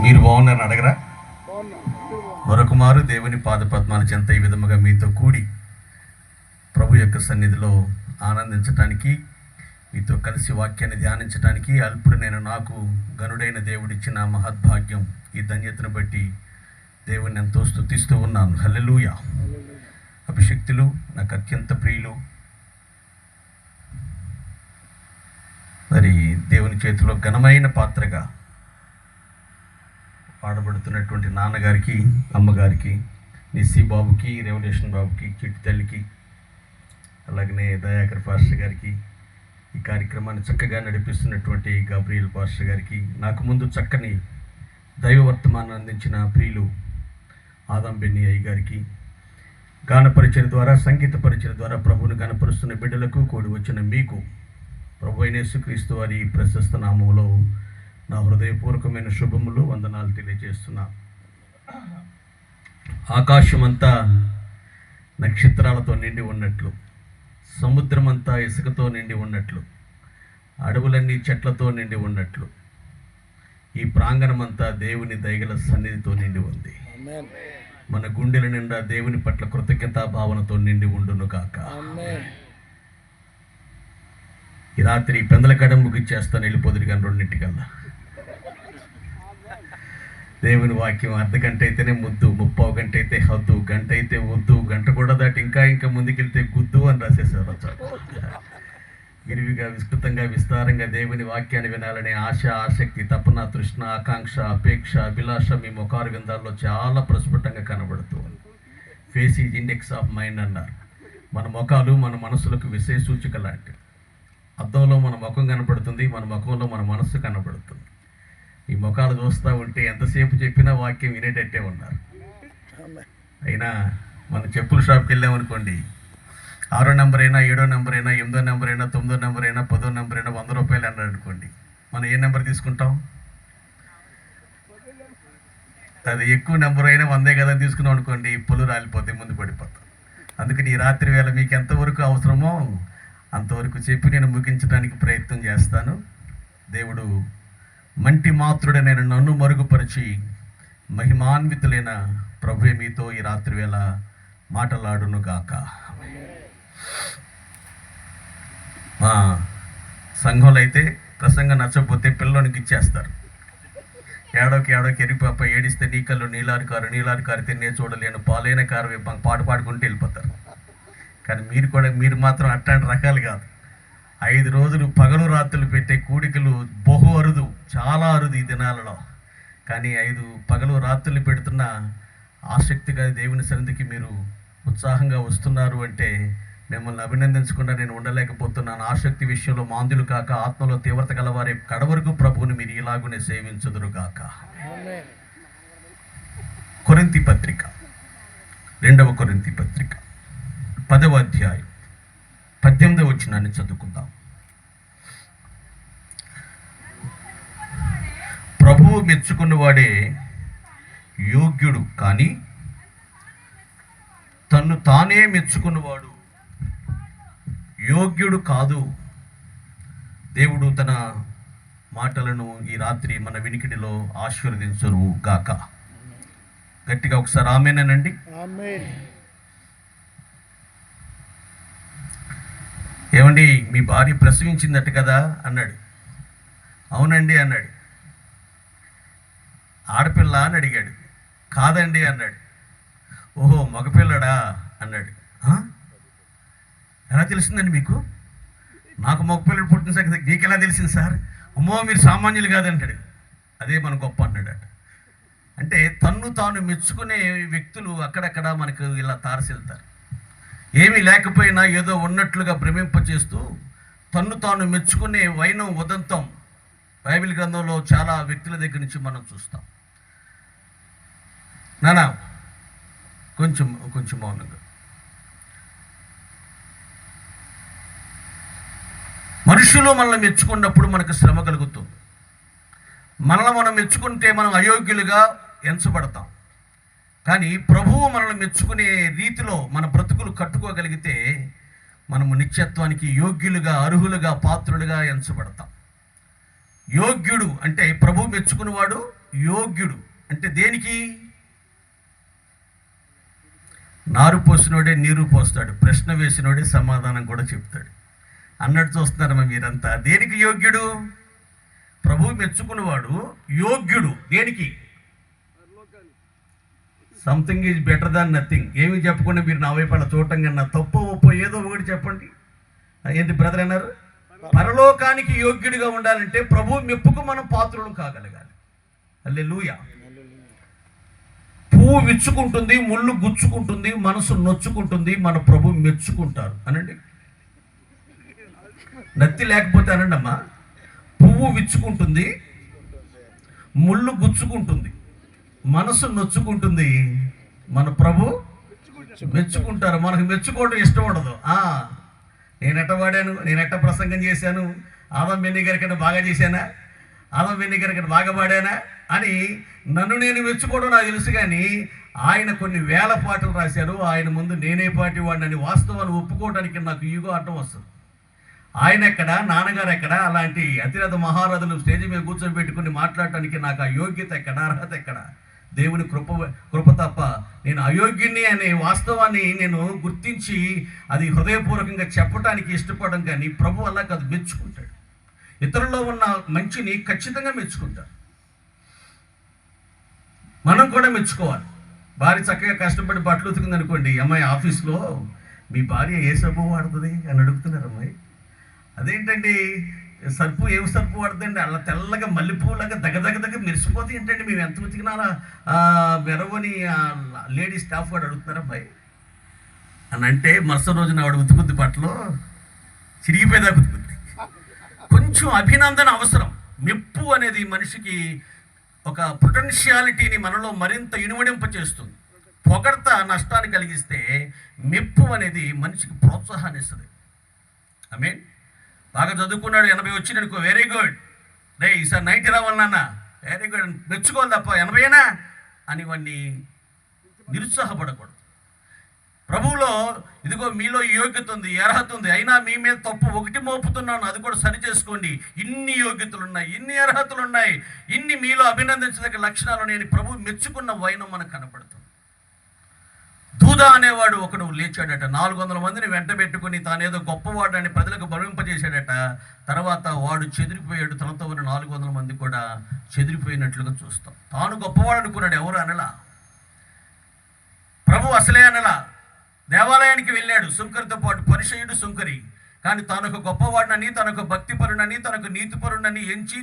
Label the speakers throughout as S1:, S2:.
S1: మీరు బాగున్నారని అడగరా? మరొకమారు దేవుని పాదపద్మాల చెంత ఈ విధముగా మీతో కూడి ప్రభు యొక్క సన్నిధిలో ఆనందించటానికి, మీతో కలిసి వాక్యాన్ని ధ్యానించడానికి అల్పుడు నేను నాకు గనుడైన దేవుడిచ్చిన మహద్భాగ్యం, ఈ ధన్యతను బట్టి దేవుని ఎంతో స్తుతిస్తూ ఉన్నాను. హల్లెలూయా. అభిషక్తులు నాకు అత్యంత ప్రియులు, మరి దేవుని చేతిలో ఘనమైన పాత్రగా పాడబడుతున్నటువంటి నాన్నగారికి, అమ్మగారికి, నిస్సీ బాబుకి, రెవల్యూషన్ బాబుకి, చిట్టి తల్లికి, అలాగనే దయాకర్ పాస్టర్ గారికి, ఈ కార్యక్రమాన్ని చక్కగా నడిపిస్తున్నటువంటి గాబ్రియల్ పాస్టర్ గారికి, నాకు ముందు చక్కని దైవ వర్తమానం అందించిన ప్రియులు ఆదం బెన్ని అయ్య గారికి, గాన పరిచయ ద్వారా, సంగీత పరిచయ ద్వారా ప్రభువుని గణపరుస్తున్న బిడ్డలకు, కూడి వచ్చిన మీకు ప్రభు అయిన యేసుక్రీస్తు వారి ప్రశస్త నామములో నా హృదయపూర్వకమైన శుభములు, వందనాలు తెలియజేస్తున్నా. ఆకాశమంతా నక్షత్రాలతో నిండి ఉన్నట్లు, సముద్రమంతా ఇసుకతో నిండి ఉన్నట్లు, అడవులన్నీ చెట్లతో నిండి ఉన్నట్లు, ఈ ప్రాంగణమంతా దేవుని దయగల సన్నిధితో నిండి ఉంది. మన గుండెల నిండా దేవుని పట్ల కృతజ్ఞతా భావనతో నిండి ఉండును కాక. ఈ రాత్రి పెందలకడ ముగిచ్చేస్తాను, వెళ్ళిపోదురు కానీ 2 దేవుని వాక్యం అర్ధ గంట అయితేనే ముద్దు, 30 గంట అయితే హద్దు, గంట అయితే వద్దు, గంట కూడా దాటి ఇంకా ముందుకెళ్తే గుద్దు అని రాసేసారు. విరివిగా, విస్తృతంగా, విస్తారంగా దేవుని వాక్యాన్ని వినాలనే ఆశ, ఆసక్తి, తపన, తృష్ణ, ఆకాంక్ష, అపేక్ష, అభిలాష మీ ముఖారు విందాల్లో చాలా ప్రస్ఫుటంగా కనబడుతూ ఉంది. Face is index of mind అన్నారు. మన ముఖాలు మన మనసులకు విషయ సూచిక లాంటివి. అద్దంలో మన ముఖం కనపడుతుంది, మన ముఖంలో మన మనస్సు కనపడుతుంది. ఈ ముఖాలు చూస్తూ ఉంటే ఎంతసేపు చెప్పినా వాక్యం వినేటట్టే ఉన్నారు. అయినా మన చెప్పుల షాప్కి వెళ్ళామనుకోండి, 6వ నెంబర్ అయినా, 7వ నెంబర్ అయినా, 8వ నెంబర్ అయినా, 9వ నెంబర్ అయినా, 10వ నెంబర్ అయినా 100 రూపాయలు అన్నారు అనుకోండి, మనం ఏ నెంబర్ తీసుకుంటాం? అది ఎక్కువ నెంబర్ అయినా 100 కదా తీసుకున్నాం అనుకోండి, పొలు రాలిపోతే ముందు పడిపోతాం. అందుకని ఈ రాత్రి వేళ మీకు ఎంతవరకు అవసరమో అంతవరకు చెప్పి నేను ముగించడానికి ప్రయత్నం చేస్తాను. దేవుడు మంటి మాత్రుడైన నన్ను మరుగుపరిచి మహిమాన్వితులైన ప్రభువే మీతో ఈ రాత్రి వేళ మాటలాడును గాక. మా సంఘంలో అయితే ప్రసంగం నచ్చకపోతే పిల్లలకి ఇచ్చేస్తారు. ఏడోకి ఎరిపాప ఏడిస్తే నీ కళ్ళు నీలారు కారితే నే చూడలేను, పాలైన కారు పాట పాడుకుంటూ వెళ్ళిపోతారు. కానీ మీరు మాత్రం అట్లాంటి రకాలు కాదు. 5 రోజులు పగలు రాత్రులు పెట్టే కూడికలు బహు అరుదు, చాలా అరుదు ఈ దినాలలో. కానీ 5 పగలు రాత్రులు పెడుతున్న ఆసక్తిగా దేవుని సన్నిధికి మీరు ఉత్సాహంగా వస్తున్నారు అంటే మిమ్మల్ని అభినందించకుండా నేను ఉండలేకపోతున్నాను. ఆసక్తి విషయంలో మాంద్యులు కాక, ఆత్మలో తీవ్రత గలవారే కడవరకు ప్రభువుని మీరు ఇలాగునే సేవించుదురు గాక. కొరింథీ పత్రిక, 2వ కొరింథీ పత్రిక 10వ అధ్యాయం 18వ వచనాన్ని చదువుకుందాం. ప్రభువు మెచ్చుకున్నవాడే యోగ్యుడు, కానీ తన్ను తానే మెచ్చుకున్నవాడు యోగ్యుడు కాదు. దేవుడు తన మాటలను ఈ రాత్రి మన వినికిడిలో ఆశీర్వదించును గాక. గట్టిగా ఒకసారి ఆమేనండి. ఏమండి, మీ భార్య ప్రసవించిందట కదా అన్నాడు. అవునండి అన్నాడు. ఆడపిల్ల అని అడిగాడు. కాదండి అన్నాడు. ఓహో, మగపిల్లడా అన్నాడు. ఎలా తెలిసిందండి మీకు? నాకు మగపిల్లడు పుట్టిన సంగతి నీకు ఎలా తెలిసింది సార్? అమ్మో, మీరు సామాన్యులు కాదంటాడు. అదే మన గొప్ప అన్నాడు. అంటే తన్ను తాను మెచ్చుకునే వ్యక్తులు అక్కడక్కడ మనకు ఇలా తారసిల్తారు. ఏమీ లేకపోయినా ఏదో ఉన్నట్లుగా భ్రమింపచేస్తూ తన్ను తాను మెచ్చుకునే వైనం, ఉదంతం బైబిల్ గ్రంథంలో చాలా వ్యక్తుల దగ్గర నుంచి మనం చూస్తాం. నానా కొంచెం మౌనంగా. మనుషులు మనల్ని మెచ్చుకున్నప్పుడు మనకు శ్రమ కలుగుతుంది. మనల్ని మనం మెచ్చుకుంటే మనం అయోగ్యులుగా ఎంచబడతాం. కానీ ప్రభువు మనల్ని మెచ్చుకునే రీతిలో మన బ్రతుకులు కట్టుకోగలిగితే మనము నిత్యత్వానికి యోగ్యులుగా, అర్హులుగా, పాత్రులుగా ఎంచబడతాం. యోగ్యుడు అంటే ప్రభు మెచ్చుకున్నవాడు. యోగ్యుడు అంటే దేనికి? నారు పోసినోడే నీరు పోస్తాడు, ప్రశ్న వేసినోడే సమాధానం కూడా చెప్తాడు అన్నట్టు చూస్తున్నారమ్మా మీరంతా. దేనికి యోగ్యుడు? ప్రభు మెచ్చుకున్నవాడు యోగ్యుడు. దేనికి? Something is better than nothing. ఏమి చెప్పకుండా మీరు నా వైపు అలా చూడటం కన్నా తప్పో ఒప్పో ఏదో ఒకటి చెప్పండి. ఏంటి బ్రదర్ అన్నారు? పరలోకానికి యోగ్యుడిగా ఉండాలంటే ప్రభు మెప్పుకు మనం పాత్రలు కాగలగాలి. హల్లెలూయా. పువ్వు విచ్చుకుంటుంది, ముళ్ళు గుచ్చుకుంటుంది, మనసు నొచ్చుకుంటుంది, మన ప్రభు మెచ్చుకుంటారు అనండి. నత్తి లేకపోతే అనండి అమ్మా. పువ్వు విచ్చుకుంటుంది, ముళ్ళు గుచ్చుకుంటుంది, మనసు నొచ్చుకుంటుంది, మన ప్రభు మెచ్చుకుంటారు. మనకు మెచ్చుకోవడం ఇష్టం ఉండదు. నేనెట్ట వాడాను, నేనెట్ట ప్రసంగం చేశాను, ఆదం బెన్ని గారి కన్నా బాగా చేశానా, ఆదం బెన్ని గారి కన్నా బాగా పాడానా అని నన్ను నేను మెచ్చుకోవడం నాకు తెలుసు. కానీ ఆయన కొన్ని వేల పాటలు రాశారు, ఆయన ముందు నేనే పాటి వాడినని వాస్తవాన్ని ఒప్పుకోవడానికి నాకు ఈగో అడ్డం వస్తుంది. ఆయన ఎక్కడ, నాన్నగారు ఎక్కడ, అలాంటి అతిరథ మహారథులు స్టేజ్ మీద కూర్చోబెట్టుకుని మాట్లాడటానికి నాకు ఆ యోగ్యత ఎక్కడ, అర్హత ఎక్కడ? దేవుని కృప తప్ప. నేను అయోగ్యుని అనే వాస్తవాన్ని నేను గుర్తించి అది హృదయపూర్వకంగా చెప్పడానికి ఇష్టపడడం. కానీ ప్రభు అలా కాదు, మెచ్చుకుంటాడు. ఇతరుల్లో ఉన్న మంచిని ఖచ్చితంగా మెచ్చుకుంటాడు. మనం కూడా మెచ్చుకోవాలి. భార్య చక్కగా కష్టపడి బట్టలు ఉతికింది అనుకోండి, అమ్మాయి ఆఫీస్లో మీ భార్య ఏ సబ్బు వాడుతుంది అని అడుగుతున్నారు. అమ్మాయి అదేంటండి సర్పు, ఏం సర్పు వాడుతుందండి? అలా తెల్లగా మల్లెపూలాగా దగ్గర మెరిసిపోతే ఏంటండి మేము ఎంత ఉతికినా మెరవని లేడీ స్టాఫ్ వాడు అడుగుతున్నారు అబ్బాయి అని అంటే, మరుసటి రోజున వాడు ఉతుకుద్ది బట్టలు చిరిగిపోయేదాకా ఉతుకుద్ది. కొంచెం అభినందన అవసరం. మెప్పు అనేది మనిషికి ఒక పొటెన్షియాలిటీని మనలో మరింత ఇనుమడింప చేస్తుంది. పొగడ్త నష్టాన్ని కలిగిస్తే మెప్పు అనేది మనిషికి ప్రోత్సాహాన్ని ఇస్తుంది. ఐ మీన్ బాగా చదువుకున్నాడు, 80 వచ్చింది అనుకో, వెరీ గుడ్ రే, ఈసారి 90 రావాలన్న, వెరీ గుడ్, మెచ్చుకోవాలి తప్ప 80ఏనా అని వాడిని నిరుత్సాహపడకూడదు. ప్రభువులో ఇదిగో మీలో యోగ్యత ఉంది, అర్హత ఉంది, అయినా మీ మీద తప్పు ఒకటి మోపుతున్నాను, అది కూడా సరి చేసుకోండి. ఇన్ని యోగ్యతలు ఉన్నాయి, ఇన్ని అర్హతలు ఉన్నాయి, ఇన్ని మీలో అభినందించదగ్గ లక్షణాలు నేను ప్రభు మెచ్చుకున్న వైనం మనకు కనపడుతుంది. దూదా అనేవాడు ఒకడు లేచాడట, 400 మందిని వెంట పెట్టుకుని తానేదో గొప్పవాడని ప్రజలకు భవింపజేశాడట. తర్వాత వాడు చెదిరిపోయాడు, తనతో ఉన్న 400 మంది కూడా చెదిరిపోయినట్లుగా చూస్తాం. తాను గొప్పవాడు అనుకున్నాడు, ఎవరు అనలా, ప్రభు అసలే అనలా. దేవాలయానికి వెళ్ళాడు సుంకరితో పాటు, పరిచయుడు సుంకరి. కానీ తనకు గొప్పవాడినని, తనకు భక్తిపరుడని, తనకు నీతిపరుడని ఎంచి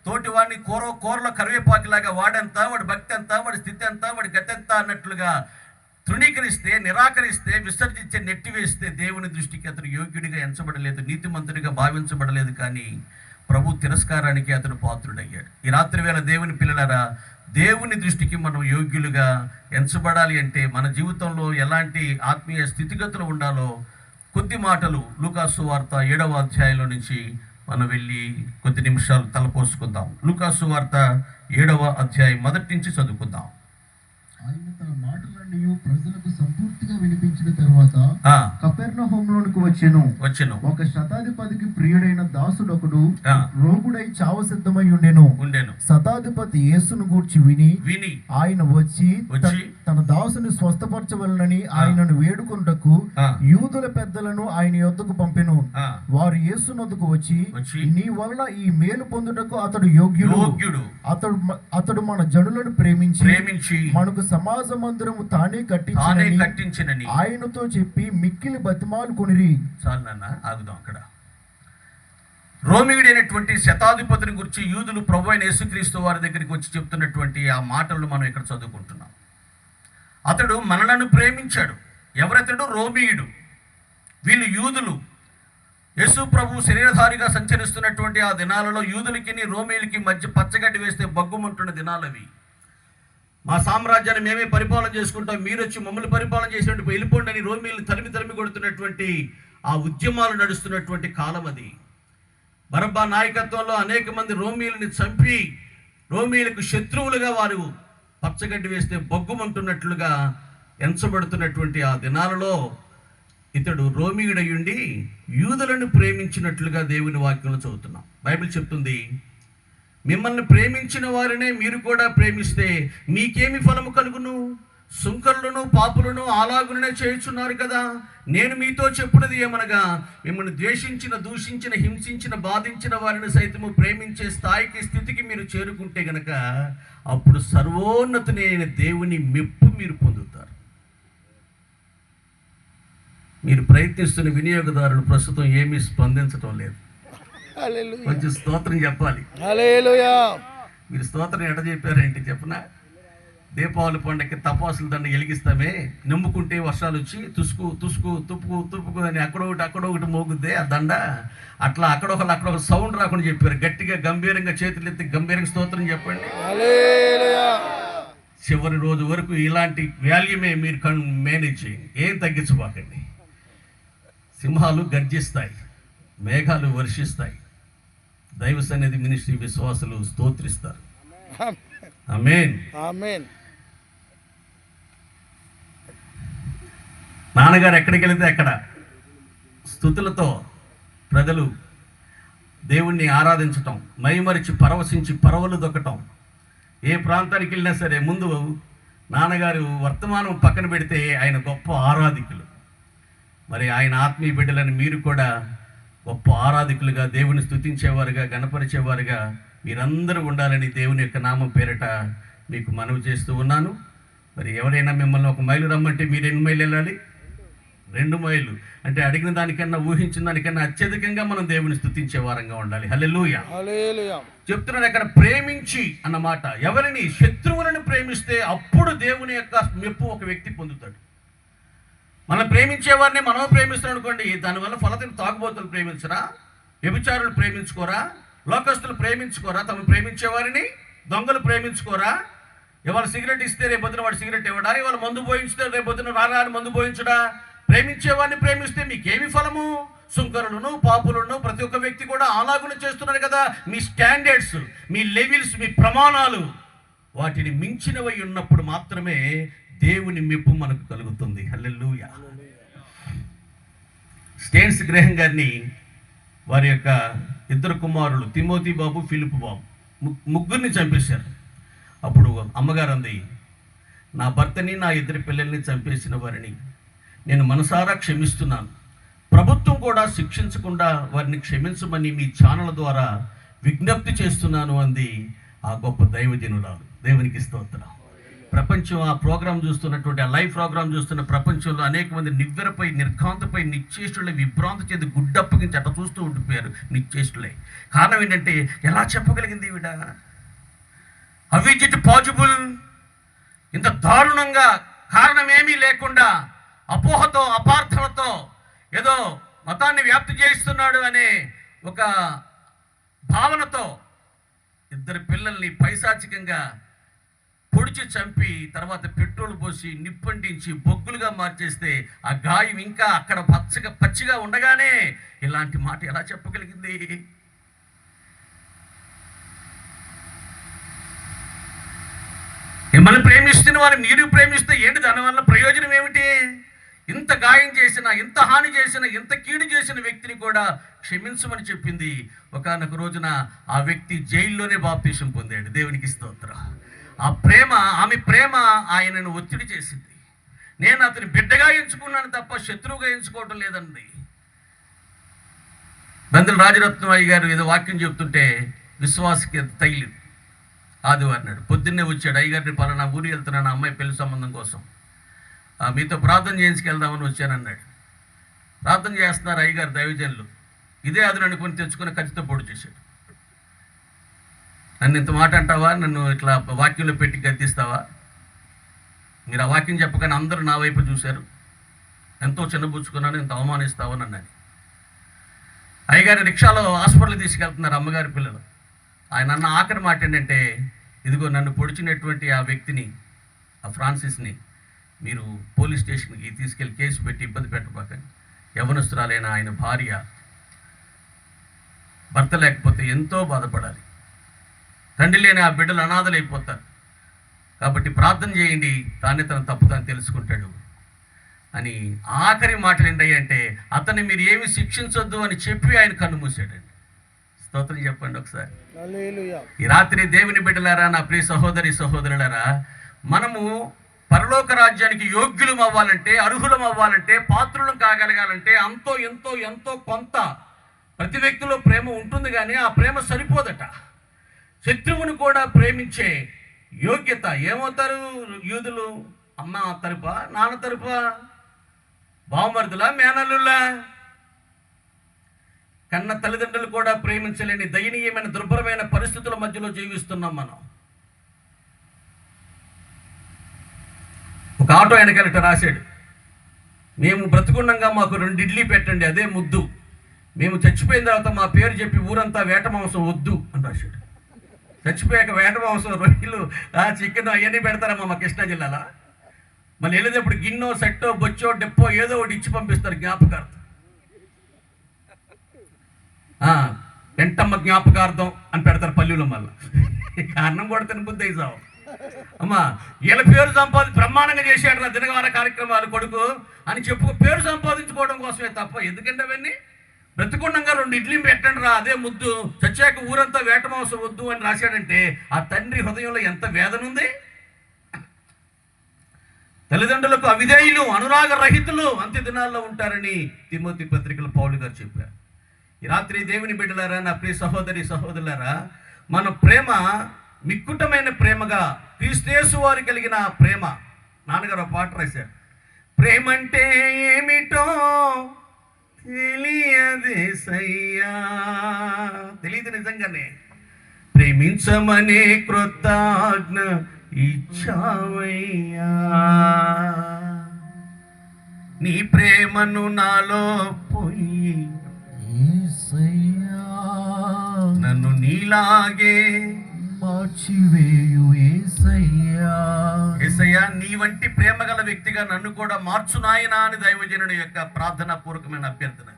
S1: తోటి వాడిని కూరలో కరివేపాకిలాగా వాడెంత, వాడి భక్తి ఎంత, వాడి స్థితి ఎంత, వాడి గతి ఎంత అన్నట్లుగా తృణీకరిస్తే, నిరాకరిస్తే, విసర్జించే, నెట్టివేస్తే దేవుని దృష్టికి అతను యోగ్యుడిగా ఎంచబడలేదు, నీతిమంతుడిగా భావించబడలేదు. కానీ ప్రభు తిరస్కారానికి అతను పాత్రుడయ్యాడు. ఈ రాత్రి వేళ దేవుని పిల్లలారా, దేవుని దృష్టికి మనం యోగ్యులుగా ఎంచబడాలి అంటే మన జీవితంలో ఎలాంటి ఆత్మీయ స్థితిగతులు ఉండాలో కొద్ది మాటలు లూకాసు సువార్త 7వ అధ్యాయంలో నుంచి మనం వెళ్ళి కొద్ది నిమిషాలు తలపోసుకుందాం. లూకాసు సువార్త 7వ అధ్యాయం మొదటి నుంచి చదువుకుందాం.
S2: ఆయన తన మాటలన్నీ ప్రజలకు సంపూర్తిగా వినిపించిన తర్వాత కపెర్నహూములోనికి వచ్చెను. ఒక శతాధిపతికి ప్రియుడైన దాసుడొకడు రోగుడై చావ సిద్ధమై ఉండెను. శతాధిపతి యేసును గూర్చి విని ఆయన వచ్చి తన దాసుని స్వస్థపరచవలనని ఆయనను వేడుకొనుటకు యూదుల పెద్దలను ఆయన యొద్దకు పంపెను. వారు యేసు నొద్దకు వచ్చి, నీ వలన ఈ మేలు పొందుటకు అతడు యోగ్యుడు, అతడు మన జనులను ప్రేమించి మనకు సమాజ మందిరము తానే కట్టించినని ఆయనతో చెప్పి మిక్కిలి బతిమాలు కొనిరి.
S1: చాలు నాన్న, ఆగుదాం అక్కడ. రోమియుడైనటువంటి శతాధిపతిని గురించి యూదులు ప్రభు అయిన యేసుక్రీస్తు వారి దగ్గరికి వచ్చి చెప్తున్నటువంటి ఆ మాటలను మనం ఇక్కడ చదువుకుంటున్నాం. అతడు మనలను ప్రేమించాడు. ఎవరతడు? రోమియుడు. వీళ్ళు యూదులు. యేసు ప్రభు శరీరధారిగా సంచరిస్తున్నటువంటి ఆ దినాలలో యూదులకి రోమియులకి మధ్య పచ్చగడ్డి వేస్తే బగ్గుమంటున్న దినాలవి. మా సామ్రాజ్యాన్ని మేమే పరిపాలన చేసుకుంటాం, మీరు వచ్చి మమ్మల్ని పరిపాలన చేసినట్టు వెళ్ళిపోండి అని రోమియులు తరిమి కొడుతున్నటువంటి ఆ ఉద్యమాలు నడుస్తున్నటువంటి కాలం అది. బరబ్బా నాయకత్వంలో అనేక మంది రోమియులని చంపి రోమియులకు శత్రువులుగా వారు పచ్చగడ్డి వేస్తే బొగ్గుమంటున్నట్లుగా ఎంచబడుతున్నటువంటి ఆ దినాలలో ఇతడు రోమియుడయుండి యూదులను ప్రేమించినట్లుగా దేవుని వాక్యంలో చదువుతున్నాం. బైబిల్ చెప్తుంది, మిమ్మల్ని ప్రేమించిన వారినే మీరు కూడా ప్రేమిస్తే మీకేమి ఫలము కలుగును? సుంకరులను పాపులను అలాగునే చేయుచున్నారు కదా. నేను మీతో చెప్పినది ఏమనగా, మిమ్మల్ని ద్వేషించిన, దూషించిన, హింసించిన, బాధించిన వారిని సైతము ప్రేమించే స్థితికి మీరు చేరుకుంటే గనక అప్పుడు సర్వోన్నతుడైన దేవుని మెప్పు మీరు పొందుతారు. మీరు ప్రయత్నిస్తున్న వినియోగదారులు ప్రస్తుతం ఏమీ స్పందించడం లేదు. కొంచెం స్తోత్రం చెప్పాలి. మీరు స్తోత్రం ఎట చెప్పారేంటి చెప్పనా? దీపావళి పండుగకి తపాసుల దండ వెలిగిస్తామే, నమ్ముకుంటే వర్షాలు వచ్చి తుసుకు తుసుకు తుప్పుకు తుప్పుకు అని అక్కడొకటి మోగుద్దే ఆ దండ. అట్లా అక్కడొక సౌండ్ రాకుండా చెప్పారు. గట్టిగా గంభీరంగా చేతులు ఎత్తి గంభీరంగా స్తోత్రం చెప్పండి. చివరి రోజు వరకు ఇలాంటి వాల్యూమే మీరు మేనేజ్ చేయండి. ఏం తగ్గించబాకండి. సింహాలు గర్జిస్తాయి, మేఘాలు వర్షిస్తాయి, దైవ సన్నిధి మినిస్ట్రీ విశ్వాసులు స్తోత్రిస్తారు. ఆమేన్, ఆమేన్. నాన్నగారు ఎక్కడికి వెళితే అక్కడ స్తుతులతో ప్రజలు దేవుణ్ణి ఆరాధించటం, మైమరిచి పరవశించి పరవలు దొక్కటం. ఏ ప్రాంతానికి వెళ్ళినా సరే ముందు నాన్నగారు వర్తమానం పక్కన పెడితే ఆయన గొప్ప ఆరాధికులు. మరి ఆయన ఆత్మీయ బిడ్డలని మీరు కూడా గొప్ప ఆరాధికులుగా, దేవుని స్తుతించేవారుగా, గణపరిచేవారుగా మీరందరూ ఉండాలని దేవుని యొక్క నామం పేరట మీకు మనవి చేస్తూ ఉన్నాను. మరి ఎవరైనా మిమ్మల్ని 1 మైలు రమ్మంటే మీరు ఎన్ని మైలు వెళ్ళాలి? 2 మైళ్ళు. అంటే అడిగిన దానికన్నా, ఊహించిన దానికన్నా అత్యధికంగా మనం దేవుని స్తుతించే వారంగా ఉండాలి. హల్లెలూయా. చెప్తున్నాను అక్కడ ప్రేమించి అన్నమాట. ఎవరిని? శత్రువులను ప్రేమిస్తే అప్పుడు దేవుని యొక్క మెప్పు ఒక వ్యక్తి పొందుతాడు. మనం ప్రేమించే వారిని మనం ప్రేమిస్తున్నాం అనుకోండి, దానివల్ల ఫలితం తాగుబోతులు ప్రేమించరా? వ్యభిచారులు ప్రేమించుకోరా? లోకస్తులు ప్రేమించుకోరా? తమ ప్రేమించేవారిని దొంగలు ప్రేమించుకోరా? ఇవాళ సిగరెట్ ఇస్తే రేపొద్దున వాడు సిగరెట్ ఇవ్వడా? ఇవాళ మందు పోయించితే రేపొద్దున రాని మందు పోయించడా? ప్రేమించేవాడిని ప్రేమిస్తే మీకేమి ఫలము? సుంకరులను, పాపులను ప్రతి ఒక్క వ్యక్తి కూడా అలాగునే చేస్తున్నారు కదా. మీ స్టాండర్డ్స్, మీ లెవెల్స్, మీ ప్రమాణాలు వాటిని మించినవై ఉన్నప్పుడు మాత్రమే దేవుని మెప్పు మనకు కలుగుతుంది. హల్లెలూయా. స్టేన్స్ గ్రహం గారిని వారి యొక్క 2 కుమారులు తిమోతి బాబు, ఫిలిప్ బాబు ముగ్గురిని చంపేశారు. అప్పుడు అమ్మగారు అంది, నా భర్తని, నా 2 పిల్లల్ని చంపేసిన వారిని నేను మనసారా క్షమిస్తున్నాను. ప్రభుత్వం కూడా శిక్షించకుండా వారిని క్షమించమని మీ ఛానల్ ద్వారా విజ్ఞప్తి చేస్తున్నాను అంది ఆ గొప్ప దైవజనురాలు. దేవునికి స్తోత్రం. ప్రపంచం ఆ ప్రోగ్రాం చూస్తున్నటువంటి, ఆ లైవ్ ప్రోగ్రాం చూస్తున్న ప్రపంచంలో అనేక మంది నివ్వెరపై, నిర్ఘాంతపై, నిశ్చేష్టులై విభ్రాంతి చెంది గుడ్డప్పగించి అట్లా చూస్తూ ఉండిపోయారు. నిశ్చేష్టులై. కారణం ఏంటంటే, ఎలా చెప్పగలిగింది ఈవిడ? How is it possible? ఇంత దారుణంగా కారణం ఏమీ లేకుండా అపోహతో, అపార్థలతో ఏదో మతాన్ని వ్యాప్తి చేయిస్తున్నాడు అనే ఒక భావనతో 2 పిల్లల్ని పైశాచికంగా పొడిచి చంపి తర్వాత పెట్రోల్ పోసి నిప్పంటించి బొగ్గులుగా మార్చేస్తే ఆ గాయం ఇంకా అక్కడ పచ్చిగా ఉండగానే ఇలాంటి మాట ఎలా చెప్పగలిగింది? మిమ్మల్ని ప్రేమిస్తున్న వారు మీరు ప్రేమిస్తే ఏంటి? దానివల్ల ప్రయోజనం ఏమిటి? ఇంత గాయం చేసిన, ఇంత హాని చేసిన, ఇంత కీడు చేసిన వ్యక్తిని కూడా క్షమించమని చెప్పింది. ఒకానొక రోజున ఆ వ్యక్తి జైల్లోనే బాప్తీసం పొందాడు. దేవునికి స్తోత్రం. ఆమె ప్రేమ ఆయనను ఒత్తిడి చేసింది. నేను అతని బిడ్డగా ఎంచుకున్నాను తప్ప శత్రువుగా ఎంచుకోవటం లేదండి. బందెల రాజరత్నం అయ్య గారు ఏదో వాక్యం చెప్తుంటే విశ్వాసకి తగిలింది. ఆదివారం నాడు పొద్దున్నే వచ్చాడు. అయ్యగారిని పలానా ఊరి వెళ్తున్నాను, అమ్మాయి పెళ్లి సంబంధం కోసం, మీతో ప్రార్థన చేయించుకెళ్దామని వచ్చానన్నాడు. ప్రార్థన చేస్తున్నారు అయ్యగారు, దైవజనులు. ఇదే అదును అనుకుని తెచ్చుకుని కత్తితో పొడి చేశాడు. నన్ను ఇంత మాట అంటావా? నన్ను ఇట్లా వాక్యంలో పెట్టి గద్దిస్తావా? మీరు ఆ వాక్యం చెప్పగానే అందరూ నా వైపు చూశారు. ఎంతో చిన్నబుచ్చుకున్నాను, ఇంత అవమానిస్తావని అన్నది. అయ్యగారి రిక్షాలో హాస్పిటల్కి తీసుకెళ్తున్నారు అమ్మగారి పిల్లలు. ఆయన అన్న ఆఖరి మాట ఏంటంటే, ఇదిగో నన్ను పొడిచినటువంటి ఆ వ్యక్తిని, ఆ ఫ్రాన్సిస్ని మీరు పోలీస్ స్టేషన్కి తీసుకెళ్ళి కేసు పెట్టి ఇబ్బంది పెట్టబాకండి. యవనస్తురాలైన ఆయన భార్య, భర్త లేకపోతే ఎంతో బాధపడాలి. తండ్రి లేని ఆ బిడ్డలు అనాథలైపోతారు. కాబట్టి ప్రార్థన చేయండి, తానే తన తప్పు తాను తెలుసుకుంటాడు అని ఆఖరి మాటలు ఏంటంటే, అతన్ని మీరు ఏమి శిక్షించొద్దు అని చెప్పి ఆయన కన్ను మూసాడండి. స్తోత్రం చెప్పండి ఒకసారి.
S3: హల్లెలూయా.
S1: ఈ రాత్రి దేవుని బిడ్డలారా, నా ప్రియ సహోదరి సహోదరులారా, మనము పరలోక రాజ్యానికి యోగ్యులం అవ్వాలంటే, అర్హులం అవ్వాలంటే, పాత్రులం కాగలగాలంటే అంతో ఎంతో ఎంతో కొంత ప్రతి వ్యక్తిలో ప్రేమ ఉంటుంది, కానీ ఆ ప్రేమ సరిపోదట. శత్రువుని కూడా ప్రేమించే యోగ్యత ఏమవుతారు యూదులు? అమ్మ తరపా, నాన్న తరపా, బావమరుదులా, మేనల్లులా? కన్న తల్లిదండ్రులు కూడా ప్రేమించలేని దయనీయమైన దుర్భరమైన పరిస్థితుల మధ్యలో జీవిస్తున్నాం మనం. ఒక ఆటో వెనకాలట రాశాడు, మేము బ్రతుకుండగా మాకు 2 ఇడ్లీ పెట్టండి, అదే ముద్దు. మేము చచ్చిపోయిన తర్వాత మా పేరు చెప్పి ఊరంతా వేట మాంసం వద్దు అని రాశాడు. చచ్చిపోయాక వేట మాంసం, రొయ్యలు, చికెన్ అవన్నీ పెడతారమ్మా మా కృష్ణా జిల్లాలో. మళ్ళీ వెళ్ళేటప్పుడు గిన్నో, సెట్టో, బొచ్చో, డెప్పో ఏదో ఒకటి ఇచ్చి పంపిస్తారు జ్ఞాపకార్థం. వెంటమ్మ జ్ఞాపకార్థం అని పెడతారు పల్లెలో. మళ్ళీ అన్నం కూడా తినబుద్ధి అయిసావు అమ్మా. వీళ్ళ పేరు బ్రహ్మాండంగా చేశాడు రా దినవార కార్యక్రమాలు కొడుకు అని చెప్పు, పేరు సంపాదించుకోవడం కోసమే తప్ప ఎందుకంటే అవన్నీ. బ్రతుకుండగా 2 ఇడ్లీ పెట్టండి రా, అదే ముద్దు. చచ్చాక ఊరంతా వేట మాంసం వద్దు అని రాశాడంటే ఆ తండ్రి హృదయంలో ఎంత వేదన ఉంది. తల్లిదండ్రులకు అవిధేయులు, అనురాగ రహితులు అంత్య దినాల్లో ఉంటారని తిమోతి పత్రికలో పౌలు గారు చెప్పారు. ఈ రాత్రి దేవుని బిడ్డలారా, నా ప్రియ సహోదరి సహోదరులారా, మన ప్రేమ మిక్కుటమైన ప్రేమగా క్రీస్తు వారు కలిగిన ప్రేమ. నాన్నగారు ఒక పాట రాశారు, ప్రేమంటే ఏమిటో తెలియదేసయ్యా. తెలియదు నిజంగానే. ప్రేమించమనే క్రొత్త ఆజ్ఞ ఇచ్చావయ్యా, నీ ప్రేమను నాలో పోయి నన్ను నీలాగే
S2: మార్చివేయు యేసయ్యా.
S1: యేసయ్యా, నీ వంటి ప్రేమ గల వ్యక్తిగా నన్ను కూడా మార్చు నాయనా అని దైవజనుడి యొక్క ప్రార్థనా పూర్వకమైన అభ్యర్థన.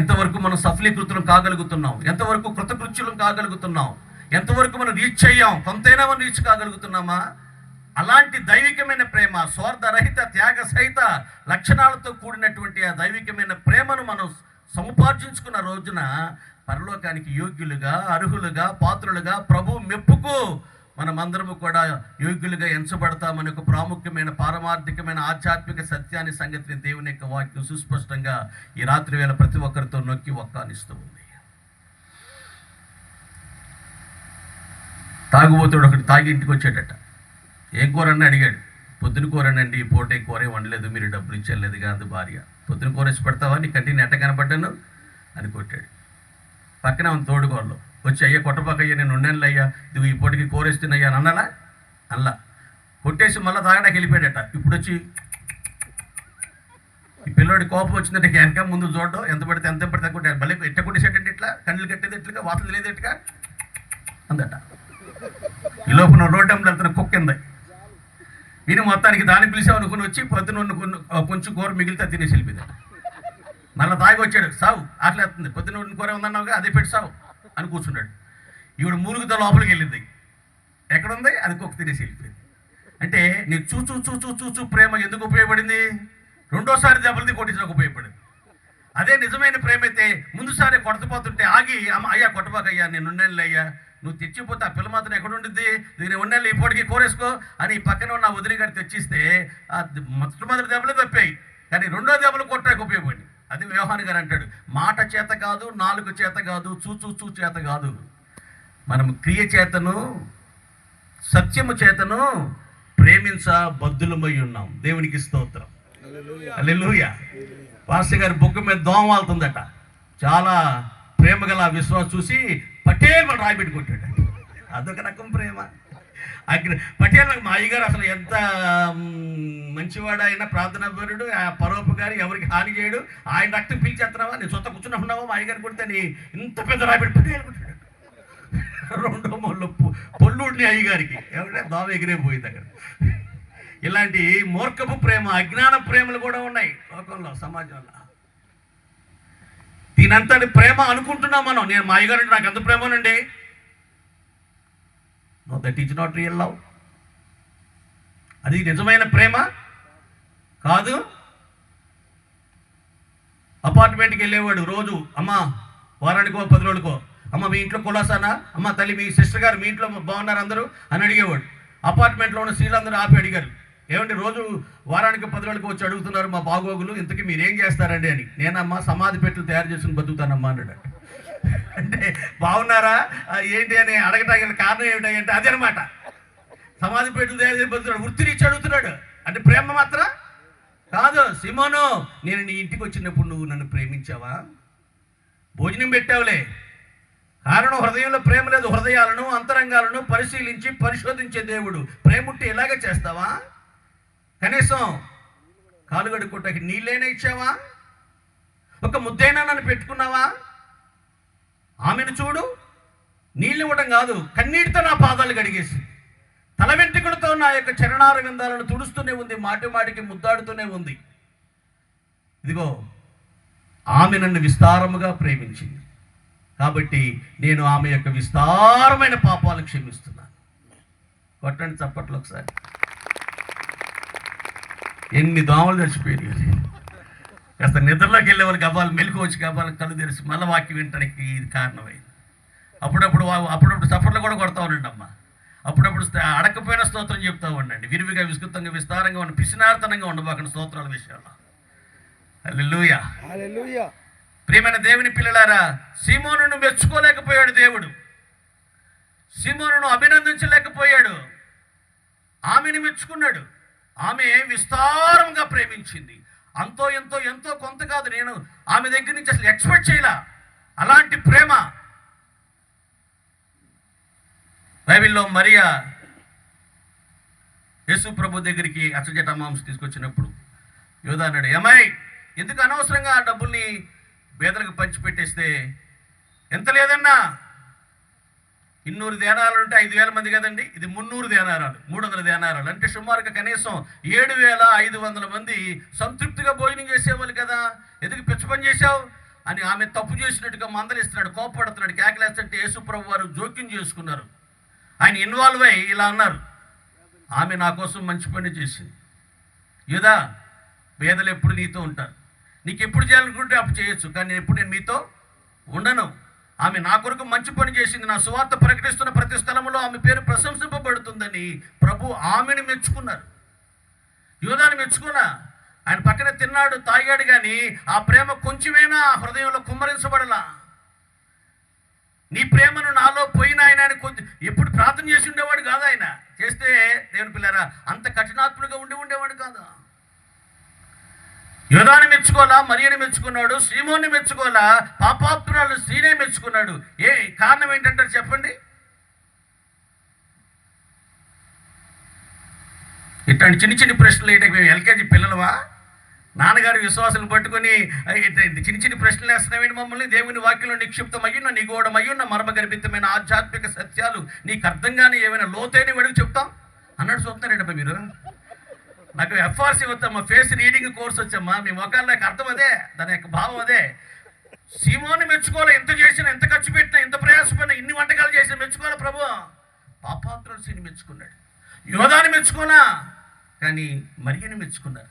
S1: ఎంతవరకు మనం సఫలీకృతులం కాగలుగుతున్నాం? ఎంతవరకు కృతకృత్యులం కాగలుగుతున్నాం? ఎంతవరకు మనం రీచ్ అయ్యాం? కొంతైనా మనం రీచ్ కాగలుగుతున్నామా? అలాంటి దైవికమైన ప్రేమ, స్వార్థరహిత, త్యాగ సహిత లక్షణాలతో కూడినటువంటి ఆ దైవికమైన ప్రేమను మనం సముపార్జించుకున్న రోజున పరలోకానికి యోగ్యులుగా, అర్హులుగా, పాత్రులుగా, ప్రభు మెప్పుకు మనమందరము కూడా యోగ్యులుగా ఎంచబడతామని ఒక ప్రాముఖ్యమైన పారమార్థికమైన ఆధ్యాత్మిక సత్యాన్ని, సంగతిని దేవుని యొక్క వాక్యం సుస్పష్టంగా ఈ రాత్రి వేళ ప్రతి ఒక్కరితో నొక్కి ఒక్కానిస్తూ ఉంది. తాగుబోతుడు ఒకటి తాగి ఇంటికి వచ్చేటట. ఏం కూరని అడిగాడు. పొద్దున కూరనండి, పూటే కూరే వండలేదు, మీరు డబ్బులు ఇచ్చేలేదు కాదు భార్య. పొద్దున కూరేసి పెడతావా, నీ కంటిని ఎట్ట కనపడ్డాను అని కొట్టాడు. పక్కన ఉన్న తోడుగోళ్ళు వచ్చి, అయ్యా కొట్టపాకయ్యా, నేను ఉండేళ్ళు అయ్యా, ఇది ఈ పూటకి కూరేస్తున్నాయ్యా అని అన్నలా అల్లా కొట్టేసి మళ్ళీ తాగడానికి వెళ్ళిపోయాడట. ఇప్పుడు వచ్చి ఈ పిల్లోడి కోపం వచ్చిందంటే వెనక ముందు చూడడం, ఎంత పడితే కొట్టాడు. మళ్ళీ ఎట్ట కొట్టేసేటంటే ఇట్లా కళ్ళు కట్టేది ఎట్లుగా, వాతలు తెలియదు ఎట్లుగా అందట. ఈ లోపల రోడ్డు వెళ్తున్న కుక్కింది. ఈయన మొత్తానికి దాన్ని పిలిచావు అనుకుని వచ్చి పొద్దున కొంచెం కూర మిగిలితే తినేసి వెళ్ళిపోయింది. మళ్ళీ తాగి వచ్చాడు, సావు ఆకలేస్తుంది, పొద్దున కూర ఉందన్నావుగా అదే పెట్టి సావు అని కూర్చున్నాడు. ఈవిడ మూలుగుతో లోపలికి వెళ్ళింది. ఎక్కడుంది? అది కుక్క తినేసి వెళ్ళిపోయింది. అంటే నీ చూచూ చూచూ చూచూ ప్రేమ ఎందుకు ఉపయోగపడింది? రెండోసారి దెబ్బలది కొట్టించడానికి ఉపయోగపడింది. అదే నిజమైన ప్రేమ అయితే ముందుసారి కొడతపోతుంటే ఆగి, అయ్యా కొట్టబాకయ్యా, నేను ఉండేళ్ళు అయ్యా, నువ్వు తెచ్చిపోతే ఆ పిల్ల మాత్రం ఎక్కడ ఉండిద్ది, నేను ఉండేళ్ళు ఇప్పటికీ కోరేసుకో అని పక్కన ఉన్న వదిలి గారు తెచ్చిస్తే ఆ మొట్టమొదటి దెబ్బలు తప్పాయి, కానీ రెండో దెబ్బలు కొట్టడానికి ఉపయోగపడింది. అది యోహాను గారు అంటాడు, మాట చేత కాదు, నాలుగు చేత కాదు, చూచూ చేత కాదు, మనం క్రియ చేతను సత్యము చేతను ప్రేమించ బద్దులమై ఉన్నాం. దేవునికి స్తోత్రం. హల్లెలూయా. పాస్టర్ గారి బుక్ మీద దోమ వాళ్తుందట. చాలా ప్రేమ గల విశ్వాసం చూసి పటేల్ మనం రాయిపెట్టి కొట్టాడు. అదొక రకం ప్రేమ. పటేల్ మా అయ్యగారు అసలు ఎంత మంచివాడు, ఆయన ప్రార్థనాపరుడు, ఆ పరోపకారి, ఎవరికి హాని చేయడు. ఆయన రక్తం పీల్చేస్తున్నావా, నేను సొంత కూర్చున్నావు, మా అయ్యగారు కొడితే నీ ఇంత పెద్ద రాయిపెట్టి పటేల్ కొట్టాడు. రెండో మూడు పొల్లుడిని అయ్యగారికి ఎవరంటే దోమ ఎగిరైపోయింది అక్కడ. ఇలాంటి మూర్ఖపు ప్రేమ, అజ్ఞాన ప్రేమలు కూడా ఉన్నాయి లోకంలో, సమాజంలో. దీనంతటి ప్రేమ అనుకుంటున్నాం మనం. నేను మా అయ్యగారు నాకు ఎంత ప్రేమనండి. No, that is not real love. అది నిజమైన ప్రేమ కాదు. అపార్ట్మెంట్కి వెళ్ళేవాడు రోజు, అమ్మా వారానికో 10 రోజులకో, అమ్మ మీ ఇంట్లో కులాసానా, అమ్మ తల్లి మీ సిస్టర్ గారు మీ ఇంట్లో బాగున్నారు అందరూ అని అడిగేవాడు. అపార్ట్మెంట్లో ఉన్న స్త్రీలందరూ ఆపి అడిగారు, ఏమంటే రోజు వారానికి 10 రోజులకి వచ్చి అడుగుతున్నారు మా బాగోగులు, ఇంతకీ మీరు ఏం చేస్తారండి అని. నేనమ్మా సమాధి పెట్టెలు తయారు చేసుకుని బతుకుతానమ్మా అన్నాడు. అంటే బాగున్నారా ఏంటి అని అడగటానికి కారణం ఏమిటంటే అదే అనమాట, సమాధి పెట్టెలు తయారు చేసి బతుకుతున్నాడు, వృత్తినిచ్చి అడుగుతున్నాడు. అంటే ప్రేమ మాత్రం కాదు. సిమోను, నేను నీ ఇంటికి వచ్చినప్పుడు నువ్వు నన్ను ప్రేమించావా? భోజనం పెట్టావులే, కారణం హృదయంలో ప్రేమ లేదు. హృదయాలను అంతరంగాలను పరిశీలించి పరిశోధించే దేవుడు. ప్రేమ ఉంటే ఇలాగే చేస్తావా? కనీసం కాలు కడుక్కోటానికి నీళ్ళైనా ఇచ్చావా? ఒక ముద్దైనా నన్ను పెట్టుకున్నావా? ఆమెను చూడు, నీళ్ళు ఇవ్వడం కాదు, కన్నీటితో నా పాదాలు కడిగేసి తల వెంట్రుకలతో నా యొక్క చరణార విందాలను తుడుస్తూనే ఉంది, మాటి మాటికి ముద్దాడుతూనే ఉంది. ఇదిగో ఆమె నన్ను విస్తారముగా ప్రేమించింది కాబట్టి నేను ఆమె యొక్క విస్తారమైన పాపాలను క్షమిస్తున్నాను. కొట్టండి చప్పట్లు ఒకసారి. ఎన్ని దోమలు చచ్చిపోయాయి. కాస్త నిద్రలోకి వెళ్ళే వాళ్ళు గబాలు మెలకు వచ్చి గబాలు కళ్ళు తెరిచి మళ్ళీ వాక్యం వినటానికి ఇది కారణమైంది. అప్పుడప్పుడు చప్పట్లు కూడా కొడతా ఉండండి అమ్మ. అప్పుడప్పుడు అడకపోయిన స్తోత్రం చెప్తా ఉండండి. విరివిగా విస్తృతంగా విస్తారంగా ఉన్న పిసినార్తనంగా ఉండబాకండి స్తోత్రాల విషయాల్లో. హల్లెలూయా హల్లెలూయా. ప్రియమైన దేవుని పిల్లలారా, సీమోనును మెచ్చుకోలేకపోయాడు దేవుడు, సీమోనును అభినందించలేకపోయాడు. ఆమెను మెచ్చుకున్నాడు. ఆమె విస్తారంగా ప్రేమించింది. అంతో ఎంతో ఎంతో కొంత కాదు, నేను ఆమె దగ్గర నుంచి అసలు ఎక్స్పెక్ట్ చేయలా అలాంటి ప్రేమ. బైబిల్లో మరియా యేసు ప్రభు దగ్గరికి అచ్చజట మాంసం తీసుకొచ్చినప్పుడు యోధా అన్నాడు, ఏమై ఎందుకు అనవసరంగా ఆ డబ్బుల్ని పేదలకు పంచిపెట్టేస్తే, ఎంత లేదన్నా 200 దేనారాలు ఉంటే 5,000 మంది కదండి, ఇది 300 దేనారాలు, 300 దేనారాలు అంటే సుమారుగా కనీసం 7,500 మంది సంతృప్తిగా భోజనం చేసేవాళ్ళు కదా, ఎందుకు పిచ్చి పని చేశావు అని ఆమె తప్పు చేసినట్టుగా మందలిస్తున్నాడు, కోపడుతున్నాడు, కేకలేస్తుంటే యేసు ప్రభు వారు జోక్యం చేసుకున్నారు. ఆయన ఇన్వాల్వ్ అయ్యి ఇలా అన్నారు, ఆమె నా కోసం మంచి పని చేసింది. యూదా, పేదలు ఎప్పుడు నీతో ఉంటారు, నీకు ఎప్పుడు చేయాలనుకుంటే అప్పుడు చేయొచ్చు, కానీ నేను మీతో ఉండను. ఆమె నా కొరకు మంచి పని చేసింది, నా సువార్త ప్రకటిస్తున్న ప్రతి స్థలంలో ఆమె పేరు ప్రశంసింపబడుతుందని ప్రభు ఆమెను మెచ్చుకున్నారు. యూదాను మెచ్చుకున్నా. ఆయన పక్కన తిన్నాడు తాగాడు, కానీ ఆ ప్రేమ కొంచెమైనా హృదయంలో కుమ్మరించబడలా. నీ ప్రేమను నాలో పోయిన ఆయన ఎప్పుడు ప్రార్థన చేసి ఉండేవాడు కాదు. ఆయన చేస్తే దేవుని పిల్లరా అంత కఠినాత్మగా ఉండేవాడు కాదు. యోధాన్ని మెచ్చుకోవాలా, మరియను మెచ్చుకున్నాడు, సీమోన్ని మెచ్చుకోవాలా, పాపాత్మురాలు స్త్రీనే మెచ్చుకున్నాడు. కారణం ఏంటంటారు చెప్పండి? ఇట్లాంటి చిన్న చిన్న ప్రశ్నలు ఏంటంటే మేము ఎల్కేజీ పిల్లలవా? నాన్నగారి విశ్వాసాలు పట్టుకొని చిన్న చిన్న ప్రశ్నలు వేస్తున్నామేంటి మమ్మల్ని? దేవుని వాక్యంలో నిక్షిప్తమయ్యున్న నిగూఢమయ్యున్న మర్మగర్భితమైన ఆధ్యాత్మిక సత్యాలు నీకు అర్థం కానీ ఏమైనా లోతైన వెడుగు చెప్తాం అన్నట్టు చూస్తున్నారంటమ్మా మీరు. నాకు ఎఫ్ఆర్సీ వచ్చామ్మా, ఫేస్ రీడింగ్ కోర్స్ వచ్చామ్మా, మీ మొఖాలు నాకు అర్థం అదే, దాని యొక్క భావం అదే. సీమోని మెచ్చుకోవాలి, ఎంత చేసినా, ఎంత ఖర్చు పెట్టినా, ఎంత ప్రయాసపడినా, ఇన్ని వంటకాలు చేసినా మెచ్చుకోవాలి ప్రభు. పాపాత్రుడు సీని మెచ్చుకున్నాడు. యోధాన్ని మెచ్చుకోనా, కానీ మరియను మెచ్చుకున్నారు.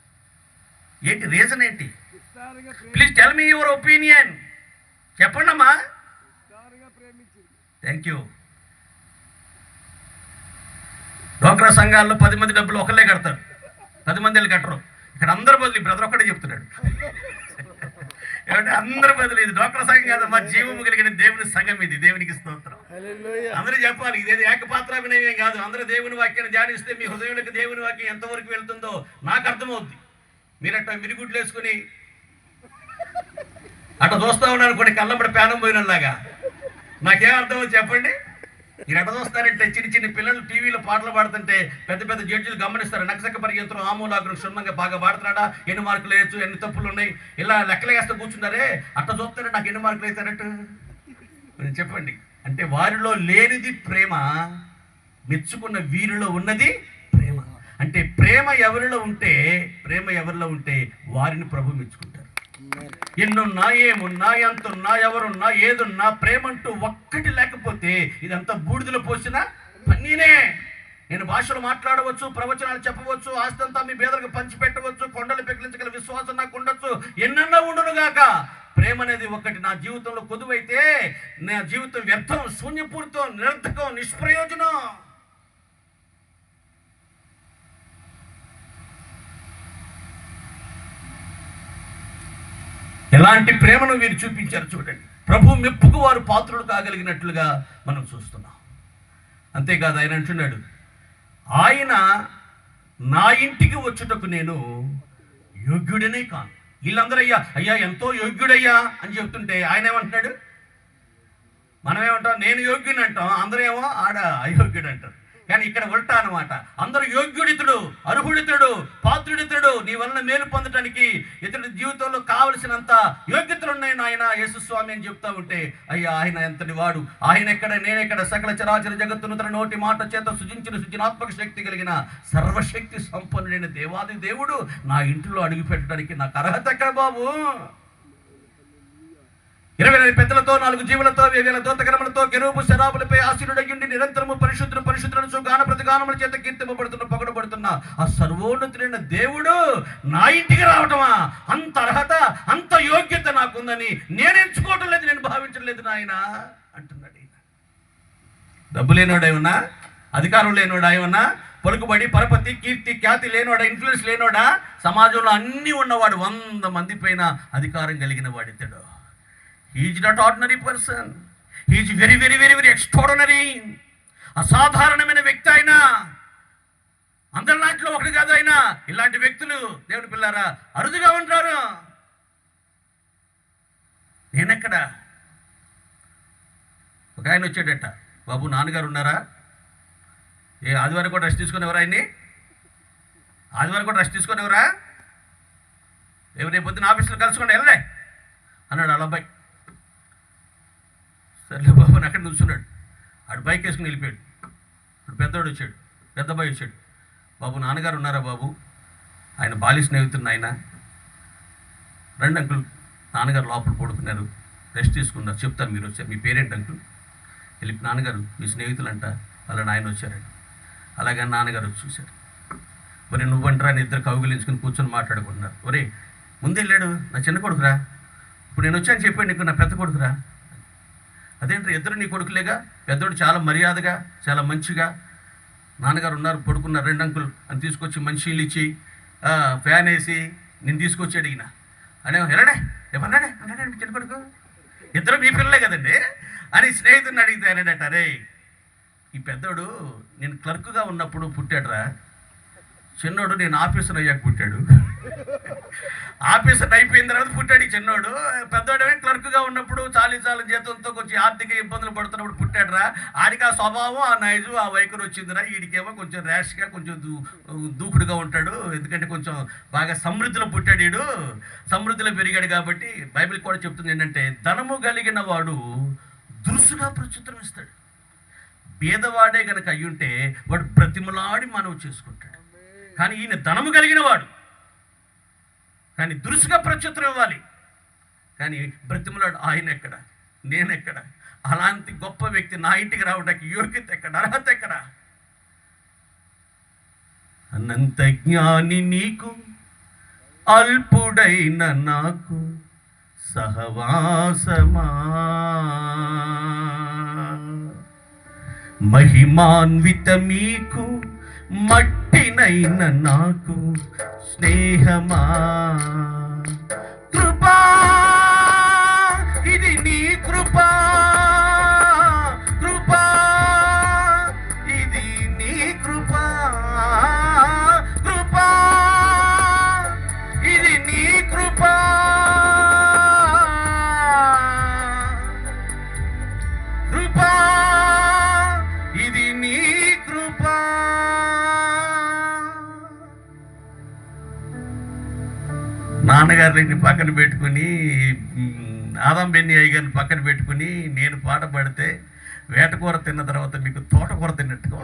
S1: ఏంటి రీజన్ ఏంటి? Please tell me your opinion. చెప్పండి అమ్మా. Thank you. డ్వాక్రా సంఘాల్లో 10 మంది డబ్బులు ఒకళ్ళే కడతారు, 10 మంది కట్టరు. ఇక్కడ అందరి బదులు బ్రదర్ ఒక్కడే చెప్తున్నాడు. ఏమంటే అందరి బదులు ఇది డ్వాక్రా సంఘం కాదమ్మా, జీవము కలిగిన దేవుని సంఘం ఇది. దేవునికి స్తోత్రం. అందరూ చెప్పాలి, ఇదేది ఏకపాత్రాభినయం కాదు. అందరూ దేవుని వాక్యాన్ని ధ్యానిస్తే మీ హృదయంలోకి దేవుని వాక్యం ఎంతవరకు వెళ్తుందో నాకు అర్థమవుద్ది. మీరట్ట మిరుగుడ్లు వేసుకుని అట్లా చూస్తా ఉన్నారు కొన్ని కళ్ళంబడి పేనం పోయినలాగా. నాకేం అర్థమవుతుంది చెప్పండి? మీరు ఎట్లా చూస్తారంటే చిన్న చిన్న పిల్లలు టీవీలో పాటలు పాడుతుంటే పెద్ద పెద్ద జడ్జిలు గమనిస్తారు. నక్సక పరిగెత్తులు ఆమూలాగ్రం క్షుణ్ణంగా బాగా పాడుతున్నాడా, ఎన్ని మార్కులు వేయచ్చు, ఎన్ని తప్పులు ఉన్నాయి, ఇలా లెక్కలు వేస్తే కూర్చున్నారే, అట్లా చూస్తారే నాకు ఎన్ని మార్కులు వేస్తారట్టు చెప్పండి. అంటే వారిలో లేనిది ప్రేమ, మెచ్చుకున్న వీరిలో ఉన్నది ప్రేమ. అంటే ప్రేమ ఎవరిలో ఉంటే వారిని ప్రభు మెచ్చుకుంటారు. ఎన్నున్నా, ఏమున్నా, ఎంతున్నా, ఎవరున్నా, ఏదున్నా ప్రేమ అంటూ ఒక్కటి లేకపోతే ఇదంతా బూడిదలో పోసిన పన్నీనే. నేను భాషలు మాట్లాడవచ్చు, ప్రవచనాలు చెప్పవచ్చు, ఆస్తంతా మీ పేదలకు పంచిపెట్టవచ్చు, కొండలు పెకిలించగల విశ్వాసం నాకు ఉండొచ్చు, ఎన్నన్నా ఉండును గాక, ప్రేమ అనేది ఒకటి నా జీవితంలో కొదువైతే నా జీవితం వ్యర్థం, శూన్యపూరితం, నిరర్థకం, నిష్ప్రయోజనం. ఎలాంటి ప్రేమను వీరు చూపించారు చూడండి. ప్రభు మెప్పుకు వారు పాత్రులు కాగలిగినట్లుగా మనం చూస్తున్నాం. అంతేకాదు, ఆయన అంటున్నాడు, ఆయన నా ఇంటికి వచ్చుటకు నేను యోగ్యుడనే కాను. వీళ్ళందరూ అయ్యా అయ్యా ఎంతో యోగ్యుడయ్యా అని చెప్తుంటే ఆయన ఏమంటున్నాడు? మనమేమంటాం? నేను యోగ్యుని అంటాం, అందరూ ఏమో ఆడ అయోగ్యుడు అంటారు. కానీ ఇక్కడ ఉల్టా అనమాట. అందరూ యోగ్యుడితుడు, అర్హుడితుడు, పాత్రుడితుడు, నీ వలన మేలు పొందటానికి ఇతడి జీవితంలో కావలసినంత యోగ్యతలు ఉన్నాయి నాయన యేసుస్వామి అని చెప్తా ఉంటే, అయ్యా ఆయన ఎంతటి వాడు, ఆయన ఎక్కడ, నేనెక్కడ, సకల చరాచర జగత్తును తన నోటి మాట చేత సృజించిన సృజనాత్మక శక్తి కలిగిన సర్వశక్తి సంపన్నుడైన దేవాది దేవుడు నా ఇంటిలో అడుగు పెట్టడానికి నాకు అర్హత ఎక్కడ బాబు? 24 పెద్దలతో, 4 జీవులతో, 1000 దూతగణములతో, కెరూబు శరాబులపై ఆసీనుడయ్యుండి నిరంతరము పరిశుద్ధులు పరిశుద్ధులను గాన ప్రతిగానముల చేత కీర్తింపబడుతున్న, పొగడబడుతున్న ఆ సర్వోన్నతుడైన దేవుడు నా ఇంటికి రావటమా? అంత అర్హత, అంత యోగ్యత నాకుందని నేను ఎంచుకోవటం లేదు, నేను భావించడం లేదు నాయన అంటున్నాడు. డబ్బు లేనోడేమన్నా, అధికారం లేనోడా, ఏమన్నా పలుకుబడి, పరపతి, కీర్తి, ఖ్యాతి లేనోడా, ఇన్ఫ్లుయెన్స్ లేనోడా? సమాజంలో అన్నీ ఉన్నవాడు, 100 మంది పైన అధికారం కలిగిన వాడితడు. He is not ordinary person. He is very, very, very, very extraordinary. అసాధారణమైన వ్యక్తి ఆయన. అందరి నాటిలో ఒకటి కాదు ఆయన. ఇలాంటి వ్యక్తులు దేవుని పిల్లారా అరుదుగా ఉంటారు. నేనెక్కడ? ఒక ఆయన వచ్చాడట, బాబు నాన్నగారు ఉన్నారా? ఆదివారం కూడా రెస్ట్ తీసుకునేవరా? ఆయన్ని ఆదివారం కూడా రెస్ట్ తీసుకునేవరా? రేపు పొద్దున్న ఆఫీస్లో కలుసుకోండి వెళ్ళలే అన్నాడు వాళ్ళ అబ్బాయి. సర్లే బాబు అని అక్కడ కూర్చున్నాడు. ఆడు బైక్ వేసుకుని వెళ్ళిపోయాడు. ఇప్పుడు పెద్దవాడు వచ్చాడు, పెద్ద అబ్బాయి వచ్చాడు. బాబు నాన్నగారు ఉన్నారా బాబు? ఆయన బాల్య స్నేహితుడు ఆయన. రండి అంకుల్, నాన్నగారు లోపల పడుకున్నారు, రెస్ట్ తీసుకున్నారు, చెప్తారు మీరు వచ్చారు, మీ పేరేంటి అంకుల్? వెళ్ళి నాన్నగారు మీ స్నేహితులు అంట, అలా నాయన వచ్చారండి. అలాగే నాన్నగారు వచ్చి చూశారు. ఒరే నువ్వంటరా అని ఇద్దరు కౌగిలించుకుని కూర్చొని మాట్లాడుకుంటున్నారు. ఒరే ముందెళ్ళాడు నా చిన్న కొడుకురా, ఇప్పుడు నేను వచ్చాను చెప్పాడు నీకు నా పెద్ద కొడుకురా. అదేంటి ఇద్దరు నీ కొడుకులేగా? పెద్దోడు చాలా మర్యాదగా, చాలా మంచిగా, నాన్నగారు ఉన్నారు పడుకున్నారు, 2 అంకుల్ అని తీసుకొచ్చి మంచి నీళ్ళు ఇచ్చి ఫ్యాన్ వేసి నేను తీసుకొచ్చాడు ఈయన అనే. ఎలాడే ఏమన్నాడే అన్నాడే మీ చిన్న కొడుకు, ఇద్దరు మీ పిల్లలే కదండి అని స్నేహితుడిని అడిగితే అనేడట, అరే ఈ పెద్దోడు నేను క్లర్క్గా ఉన్నప్పుడు పుట్టాడురా, చిన్నోడు నేను ఆఫీసర్ అయ్యాక పుట్టాడు. ఆఫీసర్ అయిపోయిన తర్వాత పుట్టాడు ఈ చిన్నోడు. పెద్దోడమే క్లర్క్గా ఉన్నప్పుడు చాలీ జీతంతో కొంచెం ఆర్థిక ఇబ్బందులు పడుతున్నప్పుడు పుట్టాడురా. ఆడికి ఆ స్వభావం, ఆ నైజు, ఆ వైఖరి వచ్చిందిరా. వీడికేమో కొంచెం ర్యాష్గా, కొంచెం దూకుడుగా ఉంటాడు, ఎందుకంటే కొంచెం బాగా సమృద్ధిలో పుట్టాడు, వీడు సమృద్ధిలో పెరిగాడు. కాబట్టి బైబిల్ కూడా చెప్తుంది ఏంటంటే, ధనము కలిగిన వాడు దురుసుగా ప్రత్యుత్తరం ఇస్తాడు. పేదవాడే కనుక అయ్యుంటే వాడు బ్రతిమలాడి మనవి చేసుకుంటాడు. కానీ ఈయన ధనము కలిగిన వాడు, కానీ దురుసుగా ప్రత్యుత్తరం ఇవ్వాలి. కానీ బ్రతిమలాడు ఆయన ఎక్కడ, నేనెక్కడ? అలాంటి గొప్ప వ్యక్తి నా ఇంటికి రావడానికి యోగ్యత ఎక్కడ, అర్హత ఎక్కడ? అనంత జ్ఞాని నీకు, అల్పుడైన నాకు సహవాసమా, మహిమాన్విత మీకు మట్టినైన నాకు స్నేహమా, కృపా ఇది నీ కృపా, కృపా ఇది నీ కృపా, కృపా ఇది నీ కృపా, కృపా ఇది నీ కృపా. నాన్నగారిని పక్కన పెట్టుకుని, ఆదం బెన్ని అయ్య గారిని పక్కన పెట్టుకుని నేను పాట పాడితే, వేటకూర తిన్న తర్వాత మీకు తోటకూర తిన్నట్టుగా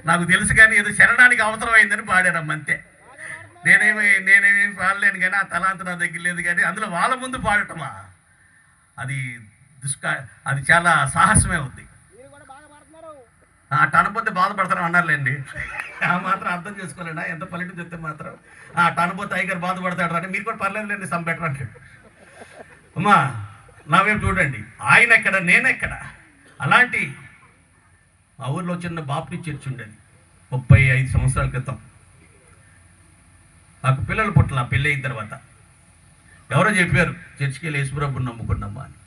S1: నాకు తెలుసు. కానీ ఏదో శరణానికి అవసరమైందని పాడారమ్మ అంతే. నేనేమి పాడలేను, కానీ ఆ తలాంత నా దగ్గర లేదు. కానీ అందులో వాళ్ళ ముందు పాడటమా అది అది చాలా సాహసమే ఉంది. టనపోతే బాధపడతాను అన్నారులేండి. ఆ మాత్రం అర్థం చేసుకోలేనా? ఎంత పల్లెటూరు చెప్తే మాత్రం టనపోతే అయ్యగారు బాధపడతాడు అని. మీరు కూడా పర్లేదులేండి, సమ్ బెటర్ అంటాడు. అమ్మా నా వైపు చూడండి, ఆయన ఎక్కడ నేనెక్కడ. అలాంటి మా ఊర్లో చిన్న బాప్టిస్ట్ చర్చ్ ఉండేది 35 సంవత్సరాల క్రితం. నాకు పిల్లలు పుట్ల పెళ్ళి అయిన తర్వాత ఎవరో చెప్పారు చర్చికి వెళ్ళి యేసుప్రభుని నమ్ముకున్నామ్మా అని.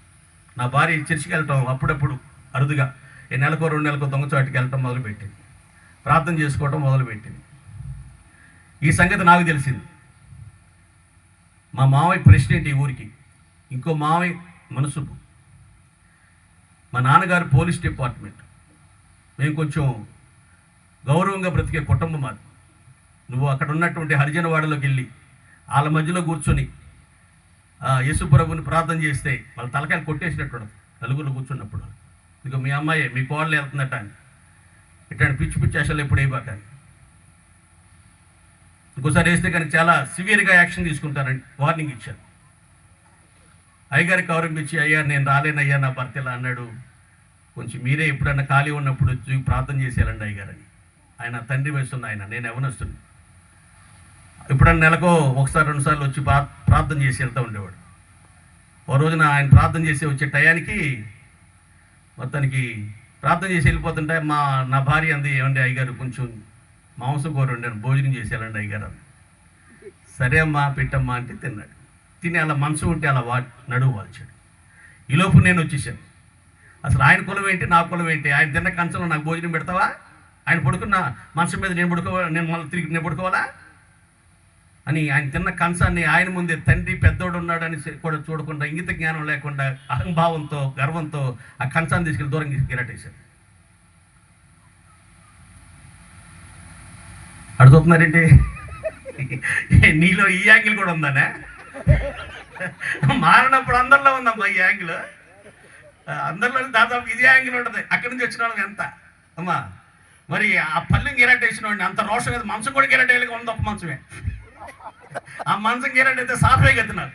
S1: నా భార్య చర్చికి వెళ్ళటం అప్పుడప్పుడు అరుదుగా నెలకో 2 నెలకో దొంగచాటుకి వెళ్ళటం మొదలుపెట్టింది, ప్రార్థన చేసుకోవటం మొదలుపెట్టింది. ఈ సంగతి నాకు తెలిసింది. మా మావయ్య ప్రెసిడెంట్ ఈ ఊరికి, ఇంకో మావయ్య మనసుపు, మా నాన్నగారు పోలీస్ డిపార్ట్మెంట్. మేము కొంచెం గౌరవంగా బ్రతికే కుటుంబం అది. నువ్వు అక్కడ ఉన్నటువంటి హరిజనవాడలోకి వెళ్ళి వాళ్ళ మధ్యలో కూర్చొని యేసుప్రభుని ప్రార్థన చేస్తే వాళ్ళ తలకాయలు కొట్టేసినట్టు నలుగురు కూర్చున్నప్పుడు, ఇక మీ అమ్మాయి మీ కోడలు వెళ్తుందట అని ఇట్లాంటి పిచ్చి పిచ్చి అసలు ఎప్పుడు వేయబాకని. ఇంకోసారి వేస్తే కానీ చాలా సివియర్గా యాక్షన్ తీసుకుంటారని వార్నింగ్ ఇచ్చారు. అయ్యగారికి కౌరంపించి, అయ్యా నేను రాలేనయ్యా నా భర్త ఇలా అన్నాడు, కొంచెం మీరే ఎప్పుడన్నా ఖాళీ ఉన్నప్పుడు వచ్చి ప్రార్థన చేసేయాలండి అయ్యగారని. ఆయన తండ్రి వయసున్న ఆయన, నేను ఎవనొస్తుంది. ఎప్పుడన్నా నెలకో 1-2 సార్లు వచ్చి ప్రార్థన చేసి వెళ్తూ ఉండేవాడు. ఓ రోజున ఆయన ప్రార్థన చేసి వచ్చే టయానికి మొత్తానికి ప్రార్థన చేసి వెళ్ళిపోతుంటే నా భార్య అంది, ఏమండి అయ్యగారు కొంచెం మాంసం కూర ఉండాను, భోజనం చేసేయాలండి అయ్యగారు అని. సరే అమ్మా పెట్టమ్మా అంటే తిన్నాడు. తిని అలా మనసు ఉంటే అలా నడువు వాల్చాడు. ఈలోపు నేను వచ్చేసాను. అసలు ఆయన కులం ఏంటి నా కులం ఏంటి? ఆయన తిన్న కంచంలో నాకు భోజనం పెడతావా? ఆయన పడుకున్న మనసు మీద నేను మళ్ళీ తిరిగి నేను పడుకోవాలా అని ఆయన తిన్న కంచాన్ని ఆయన ముందే తండ్రి పెద్దోడు ఉన్నాడని కూడా చూడకుండా, ఇంగిత జ్ఞానం లేకుండా అహంభావంతో గర్వంతో ఆ కంచాన్ని తీసుకెళ్ళి దూరం గిరటేశాడు. అడుగుతున్నారేంటి? నీలో ఈ యాంగిల్ కూడా ఉందానే? మారినప్పుడు అందరిలో ఉందమ్మా ఈ యాంగిల్. అందరిలో దాదాపు ఇదే యాంగిల్ ఉంటుంది. అక్కడి నుంచి వచ్చిన వాళ్ళకి ఎంత అమ్మా. మరి ఆ పల్లెం గిరాట్ వేసిన వాడిని అంత రోషం కదా, మంచం కూడా గిరాట్ వేయలేక ఉందప్ప మంచమే. ఆ మంచం గిరాట్ అయితే సాఫే కత్తినారు.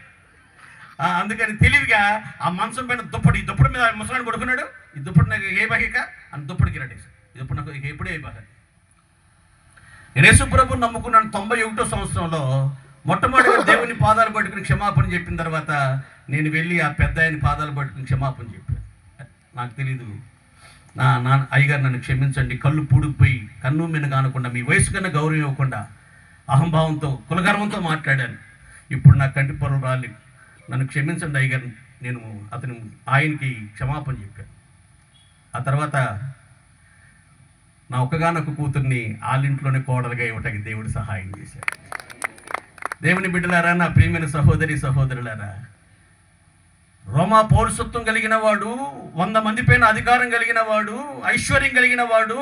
S1: అందుకని తెలివిగా ఆ మంచం పైన దుప్పటి మీద ముసలాన్ని పడుకున్నాడు. ఈ దుప్పటి నాకు ఏ బాహిక అని దుప్పటి గిరాట్ వేసాడు. ఈ దుప్పటి నాకు ఎప్పుడే ఏ బాహ. నేను యేసుప్రభుని నమ్ముకున్నాను 91వ సంవత్సరంలో. మొట్టమొదటిగా దేవుని పాదాలు పట్టుకుని క్షమాపణ చెప్పిన తర్వాత నేను వెళ్ళి ఆ పెద్ద ఆయన పాదాలు పట్టుకుని క్షమాపణ చెప్పాను. నాకు తెలీదు, నా అయ్యగారు నన్ను క్షమించండి, కళ్ళు పూడుకుపోయి కన్ను మిన్న కానకుండా మీ వయసు కన్నా గౌరవం ఇవ్వకుండా అహంభావంతో కులగర్వంతో మాట్లాడాను. ఇప్పుడు నా కంటి పొరలు రాలి, నన్ను క్షమించండి అయ్యగారు. నేను ఆయనకి క్షమాపణ చెప్పాను. ఆ తర్వాత నా ఒక్కగానొక్క కూతుర్ని వాళ్ళింట్లోనే కోడలుగా ఇవ్వటానికి దేవుడు సహాయం చేశాడు. దేవుని బిడ్డలారా, నా ప్రియమైన సహోదరి సహోదరులారా, రోమా పౌరసత్వం కలిగిన వాడు, 100 మంది పైన అధికారం కలిగిన వాడు, ఐశ్వర్యం కలిగిన వాడు,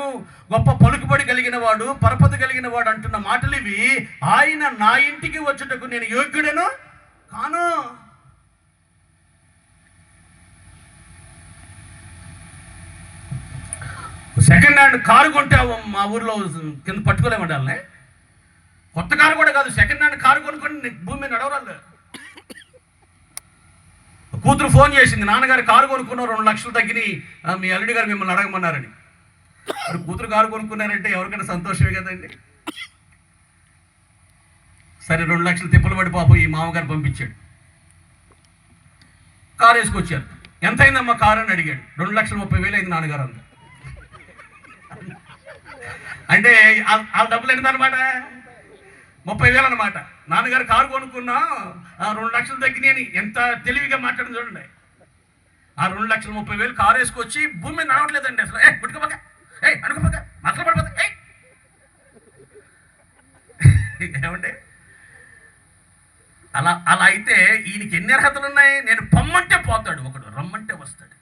S1: గొప్ప పలుకుబడి కలిగిన వాడు, పరపతి కలిగిన వాడు అంటున్న మాటలు ఇవి. ఆయన నా ఇంటికి వచ్చుటకు నేను యోగ్యుడను కాను. సెకండ్ హ్యాండ్ కారు కొంటే మా ఊర్లో కింద పట్టుకోలేమంటారులే. కొత్త కారు కూడా కాదు, సెకండ్ హ్యాండ్ కారు కొనుక్కొని భూమి మీద నడవరాలు. కూతురు ఫోన్ చేసింది, నాన్నగారు కారు కొనుక్కున్నారు, 2 లక్షలు తగ్గినాయి, మీ అల్లుడి గారు మిమ్మల్ని అడగమన్నారని. మరి కూతురు కారు కొనుక్కున్నారంటే ఎవరికైనా సంతోషమే కదండి. సరే 2 లక్షలు తిప్పలు పడి పాపం ఈ మామగారు పంపించాడు. కారు వేసుకొచ్చారు. ఎంత అయిందమ్మా కారు అని అడిగాడు. 2,30,000 అయింది నాన్నగారు అంత. అంటే ఆ డబ్బులు ఎంతనమాట? 30,000 అనమాట. నాన్నగారు కారు కొనుక్కున్నా 2 లక్షలు తగ్గినాయని ఎంత తెలివిగా మాట్లాడింది చూడండి. ఆ 2,30,000 కారు వేసుకొచ్చి భూమి మీద నడవట్లేదండి అసలు. పుట్టుకోపోక అనుకోపోక మసలు పడిపోతా ఏమంటే అలా అయితే ఈయనకి ఎన్ని అర్హతలు ఉన్నాయి? నేను పొమ్మంటే పోతాడు ఒకడు, రమ్మంటే వస్తాడు.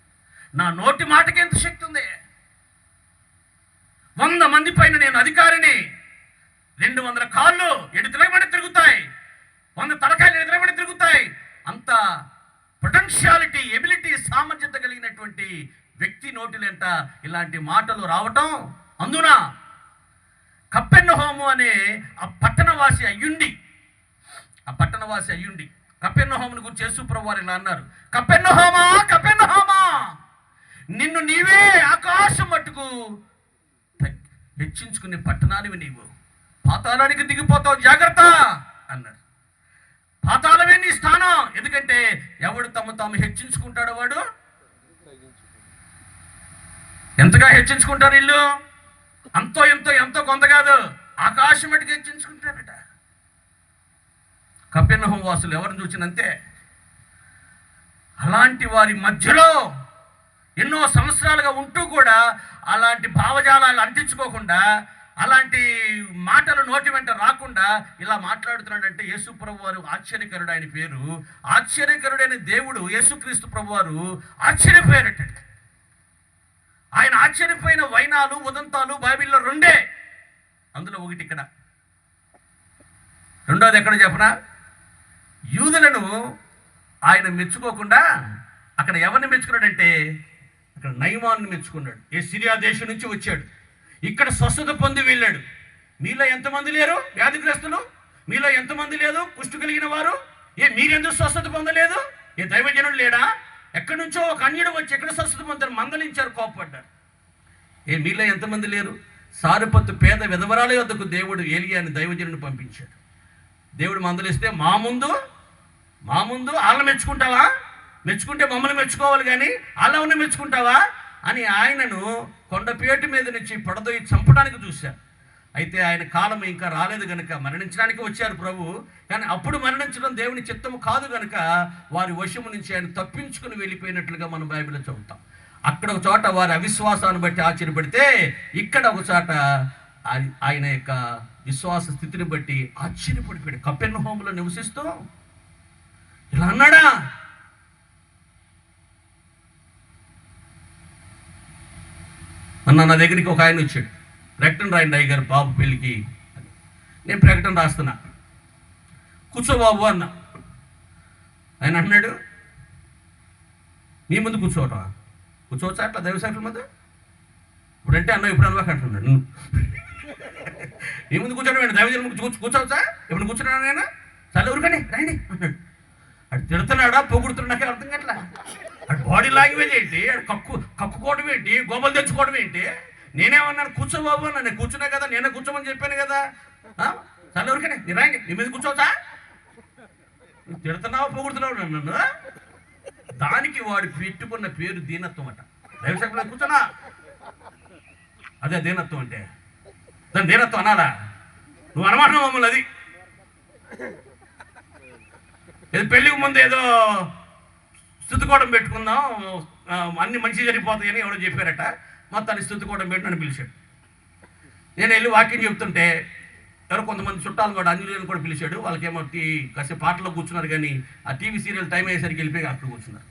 S1: నా నోటి మాటకి ఎంత శక్తి ఉంది? 100 మంది పైన నేను అధికారిని. 200 కాళ్ళు ఎడుతులబడి తిరుగుతాయి, 100 తలకాయలు ఎదురబడి తిరుగుతాయి. అంత పొటెన్షియాలిటీ, ఎబిలిటీ, సామర్థ్యత కలిగినటువంటి వ్యక్తి నోటిలెంట ఇలాంటి మాటలు రావటం. అందున కపెర్నహూము అనే ఆ పట్టణవాసి అయ్యుండి కపెర్నహూమును గురించి యేసుప్రభువు వారు ఇలా అన్నారు, కపెర్నహూమా కపెర్నహూమా, నిన్ను నీవే ఆకాశం మట్టుకు హెచ్చించుకునే పట్టణానివి, నీవు పాతాళానికి దిగిపోతావు, జాగ్రత్త అన్నారు. పాతాళమే నీ స్థానం. ఎందుకంటే ఎవడు తాము హెచ్చించుకుంటాడో వాడు ఎంతగా హెచ్చించుకుంటారు వీళ్ళు? ఎంతో కొంత కాదు, ఆకాశం మటుకు హెచ్చించుకుంటారట. కపెర్నహూం వాసులు ఎవరిని చూసినంతే. అలాంటి వారి మధ్యలో ఎన్నో సంవత్సరాలుగా ఉంటూ కూడా అలాంటి భావజాలాలు అంటించుకోకుండా, అలాంటి మాటలు నోటి వెంట రాకుండా ఇలా మాట్లాడుతున్నాడంటే యేసు ప్రభు వారు ఆశ్చర్యకరుడు. ఆయన పేరు ఆశ్చర్యకరుడైన దేవుడు యేసుక్రీస్తు ప్రభు వారు ఆశ్చర్యపోయారట. ఆయన ఆశ్చర్యపోయిన వైనాలు ఉదంతాలు బైబిల్లో రెండే. అందులో ఒకటి ఇక్కడ, రెండోది ఎక్కడ చెప్పనా? యూదులను ఆయన మెచ్చుకోకుండా అక్కడ ఎవరిని మెచ్చుకున్నాడంటే అక్కడ నయమాన్ని మెచ్చుకున్నాడు. ఏ సిరియా దేశం నుంచి వచ్చాడు, ఇక్కడ స్వస్థత పొంది వెళ్ళాడు. మీలో ఎంతమంది లేరు వ్యాధిగ్రస్తులు? మీలో ఎంతమంది లేదు కుష్టు కలిగిన వారు? మీరెందుకు స్వస్థత పొందలేదు? దైవజనుడు లేడా? ఎక్కడి నుంచో ఒక అన్యుడు వచ్చి ఎక్కడ స్వస్థత పొందారు, మందలించారు, కోపపడ్డారు. మీలో ఎంతమంది లేరు? సారుపత్తు పేద విధవరాల యొద్దకు దేవుడు ఏలియా అని దైవజనుడిని పంపించాడు. దేవుడు మందలిస్తే మా ముందు వాళ్ళని మెచ్చుకుంటావా? మెచ్చుకుంటే మమ్మల్ని మెచ్చుకోవాలి కానీ వాళ్ళని మెచ్చుకుంటావా అని ఆయనను కొండపేట మీద నుంచి పడదోయి చంపడానికి చూశారు. అయితే ఆయన కాలం ఇంకా రాలేదు కనుక మరణించడానికి వచ్చారు ప్రభు. కానీ అప్పుడు మరణించడం దేవుని చిత్తము కాదు కనుక వారి వశము నుంచి ఆయన తప్పించుకుని వెళ్ళిపోయినట్లుగా మనం బైబిల్లో చదువుతాం. అక్కడ ఒక చోట వారి అవిశ్వాసాన్ని బట్టి ఆశ్చర్యపడితే, ఇక్కడ ఒక చోట ఆయన యొక్క విశ్వాస స్థితిని బట్టి ఆశ్చర్యపడిపోయాడు. కపెర్నహూములో నివసిస్తూ ఇలా అన్నాడా? నా దగ్గరికి ఒక ఆయన వచ్చాడు, ప్రకటన రాయండి అయ్య గారు బాబు పెళ్ళికి. నేను ప్రకటన రాస్తున్నా, కూర్చో బాబు అన్నా. ఆయన అన్నాడు, నీ ముందు కూర్చోవటం కూర్చోవచ్చా అట్లా దైవశాఖల మధ్య? ఇప్పుడంటే అన్న ఇప్పుడు అన్నవాక అంటున్నాడు. నువ్వు నీ ముందు కూర్చోవడం దైవజనం ముందు కూర్చోవచ్చా? ఇప్పుడు కూర్చున్నాను నేను, చాలా ఊరుకండి రండి అన్నాడు. అటు తిడుతున్నాడా పొగుడుతున్నాకే అర్థం కావట్లా. అటు బాడీ లాంగ్వేజ్ ఏంటి, అటు కక్కుకోవడం ఏంటి, గోబలు తెచ్చుకోవడం ఏంటి? నేనేమన్నాను, కూర్చో బాబు అన్నా. నేను కూర్చున్నా కదా, నేనే కూర్చోమని చెప్పాను కదా. చాలా ఊరికనే నీ రాండి, నీ మీద కూర్చోవచ్చా? నువ్వు తిడుతున్నావా పొగుడుతున్నావు నన్ను? దానికి వాడు పెట్టుకున్న పేరు దీనత్వం అట. దైవశాఖలో కూర్చోనా, అదే దీనత్వం అంటే. దాని దీనత్వం అనాలా? నువ్వు అనమాటం మమ్మల్ని. అది ఏదో పెళ్ళికి ముందు ఏదో స్థుతికోవడం పెట్టుకుందాం, అన్ని మంచి జరిగిపోతాయని ఎవరో చెప్పారట. మొత్తాన్ని స్థుతికోవడం పెట్టి నన్ను పిలిచాడు. నేను వెళ్ళి వాక్యం చెప్తుంటే ఎవరో కొంతమంది చుట్టాలు కూడా అంజలిని కూడా పిలిచాడు. వాళ్ళకేమో కాసేపు పాటలో కూర్చున్నారు, కానీ ఆ టీవీ సీరియల్ టైం అయ్యేసరికి వెళ్ళిపోయి అక్కడ కూర్చున్నారు.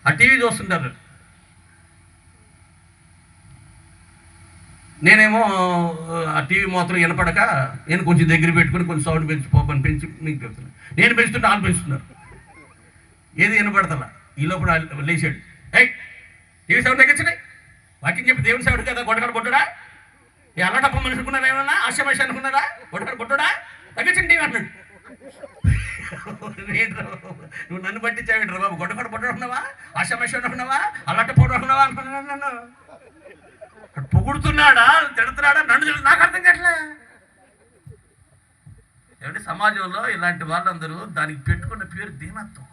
S1: ఆ టీవీ చూస్తుంటారు. నేనేమో ఆ టీవీ మాత్రం వినపడక నేను కొంచెం దగ్గర పెట్టుకుని కొంచెం సౌండ్ పెంచి మీకు చెప్తున్నాను. నేను పెంచుతుంటే వాళ్ళు పెంచుతున్నారు, ఏది వినపడతలా. ఈ లోపల లేచాడు, టీవీ సౌండ్ తగ్గించండి, వాకింగ్ చెప్పి దేవుని సౌండ్ కదా, గొడ్డగాడు కొట్టడా, ఈ అల్లటప్ప మనిషి అనుకున్నారా, ఏమన్నా ఆశామేష అనుకున్నారా, గొడ్డగాడు కొట్టడా, తగ్గించండి టీవీ అన్నాడు. నువ్వు నన్ను పట్టించావు బాబు, గొడ్డగాడు కొట్టడం అనుకున్నావా, ఆశామేష అనుకున్నావా, అల్లటప్ప అనుకున్నావా అనుకున్నాను. నన్ను పొగుడుతున్నాడా, తిడుతున్నాడా, నన్ను నాకు అర్థం కావట్లే. ఏమంటే సమాజంలో ఇలాంటి వాళ్ళందరూ దానికి పెట్టుకున్న పేరు దీనత్వం.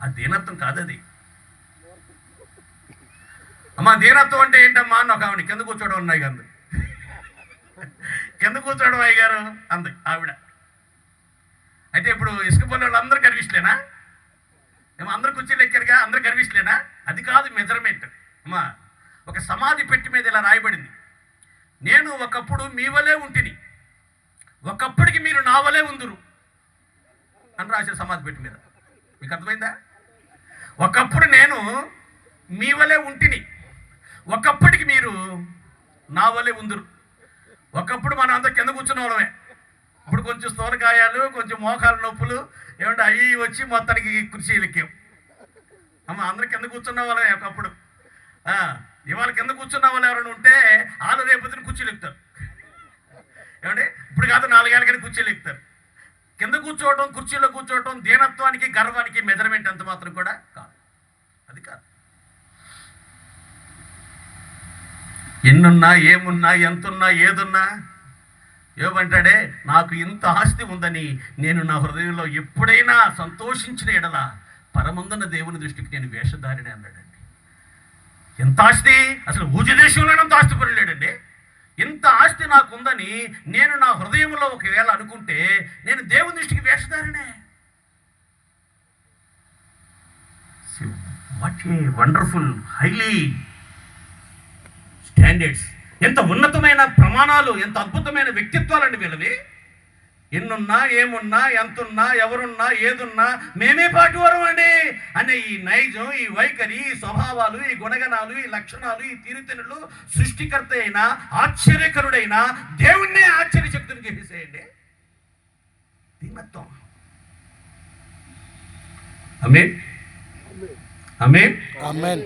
S1: ఆ దీనత్వం కాదు అది. అమ్మా దీనత్వం అంటే ఏంటమ్మా అని ఒక ఆవిడ కింద కూర్చోవడం ఉన్నాయి అంది. కింద కూర్చోవడం అయ్య గారు అంది ఆవిడ. అయితే ఇప్పుడు ఇసుక పల్లె వాళ్ళు అందరూ గర్విష్లేనా? ఏమో అందరు కుర్చీలు ఎక్కారుగా, అందరూ గర్విష్లేనా? అది కాదు మెజర్మెంట్. అమ్మా ఒక సమాధి పెట్టి మీద ఇలా రాయబడింది, నేను ఒకప్పుడు మీ వలే ఉంటిని, ఒకప్పటికి మీరు నా వలే ఉందురు అని రాశారు సమాధి పెట్టి మీద. మీకు అర్థమైందా? ఒకప్పుడు నేను మీ వలే ఉంటిని, ఒకప్పటికి మీరు నా వలే ఉందురు. ఒకప్పుడు మనం అంతా కింద కూర్చున్న వాళ్ళమే, ఇప్పుడు కొంచెం స్థూలకాయాలు, కొంచెం మోకాలు నొప్పులు ఏమంటే అవి వచ్చి మొత్తానికి కుర్చీలు ఎక్కాం. అమ్మ అందరు కింద కూర్చున్న వాళ్ళమే ఒకప్పుడు. ఇవాళ కింద కూర్చున్న వాళ్ళు ఎవరైనా ఉంటే వాళ్ళు రేపొద్దున కుర్చీలు ఎక్కుతారు. ఏమంటే ఇప్పుడు కాదు 4 ఏళ్ళ కానీ కుర్చీలు ఎక్కుతారు. కింద కూర్చోవడం, కుర్చీలో కూర్చోవడం దీనత్వానికి గర్వానికి మెజర్మెంట్ అంత మాత్రం కూడా కాదు. అది కాదు. ఎన్నున్నా, ఏమున్నా, ఎంతున్నా, ఏదున్నా ఏమంటాడే, నాకు ఇంత ఆస్తి ఉందని నేను నా హృదయంలో ఎప్పుడైనా సంతోషించిన ఎడల పరమందున్న దేవుని దృష్టికి నేను వేషధారిని అన్నాడండి. ఎంత ఆస్తి! అసలు ఊజ దేశంలోనంత ఆస్తి పడలేడండి. ఇంత ఆస్తి నాకుందని నేను నా హృదయంలో ఒకవేళ అనుకుంటే నేను దేవుని దృష్టికి వేషధారినే. What a wonderful highly standards! ఎంత ఉన్నతమైన ప్రమాణాలు, ఎంత అద్భుతమైన వ్యక్తిత్వాలండి వీళ్ళవి. ఎన్నున్నా, ఏమున్నా, ఎంతున్నా, ఎవరున్నా, ఏదున్నా మేమే పాటివారం అండి అనే ఈ నైజం, ఈ వైఖరి, ఈ స్వభావాలు, ఈ గుణగణాలు, ఈ లక్షణాలు, ఈ తీరుతెనులు సృష్టికర్త అయిన ఆశ్చర్యకరుడైన దేవుణ్ణే ఆశ్చర్యశక్తిని చేసేయండి. దీనత్వం. ఆమేన్, ఆమేన్, ఆమేన్.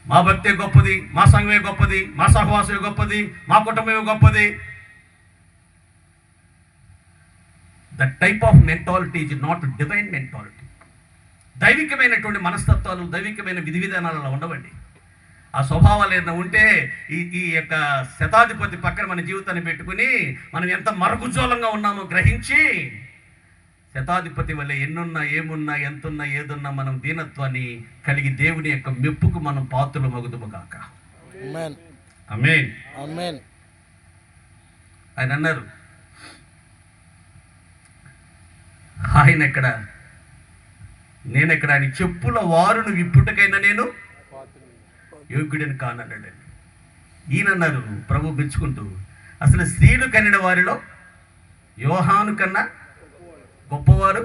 S1: మా భక్తే గొప్పది, మా సంఘమే గొప్పది, మా సహవాసమే గొప్పది, మా కుటుంబమే గొప్పది. That type of mentality is not divine mentality. దైవికమైనటువంటి మనస్తత్వాలు, దైవికమైన విధి విధానాలు అలా ఉండవండి. ఆ స్వభావాలు ఏదైనా ఉంటే ఈ యొక్క శతాధిపతి పక్కన మన జీవితాన్ని పెట్టుకుని మనం ఎంత మరుగుజ్వలంగా ఉన్నామో గ్రహించి శతాధిపతి వల్ల ఎన్నున్నా, ఏమున్నా, ఎంతున్నా, ఏదున్నా మనం దీనత్వాన్ని కలిగి దేవుని యొక్క మెప్పుకు మనం పాత్రలు మగుదుము కాక. ఆమేన్, ఆమేన్. ఆయన అన్నారు, ఆయన ఎక్కడ, నేనెక్కడ, ఆయన చెప్పుల వారును విప్పుటకైనా నేను యోగ్యుడిని కానన్నాడండి. ఈయనన్నారు ప్రభు మెచ్చుకుంటూ, అసలు స్త్రీలు కనిన వారిలో యోహాను కన్నా గొప్పవారు.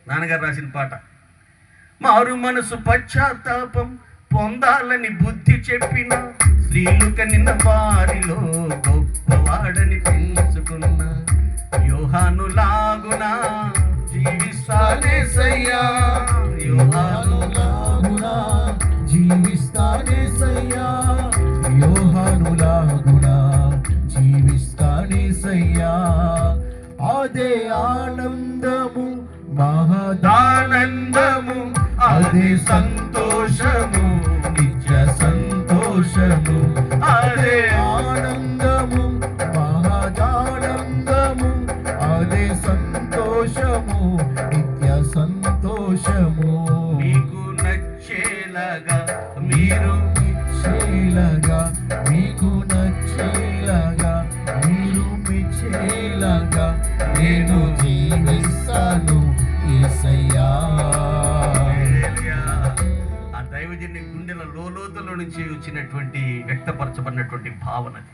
S1: నాన్నగారు రాసిన పాట. మారు మనసు పశ్చాత్తాపం పొందాలని బుద్ధి చెప్పిన స్త్రీలు కనిన వారిలో గొప్పవాడని పెంచుకున్న యోహాను లాగునా జీవిస్తానేసయ్యా, యోహాను లాగునా జీవిస్తానేసయ్యా, యోహాను లాగునా జీవిస్తానేసయ్యా. అదే ఆనందము, మహదానందము, అదే సంతోషము, నిత్య సంతోషము. అదే ఆనందము, మహదానందము, అదే సంతోషము, నిత్య సంతోషము. మీకు నచ్చేలాగా మీరు మెచ్చేలాగా, మీకు నచ్చేలాగా మీరు మెచ్చేలాగా నేను జీవిస్తాను యేసయ్యా. ఆ దైవజన్ని గుండెల లోతుల నుంచి వచ్చినటువంటి వ్యక్తపరచబడినటువంటి భావనది.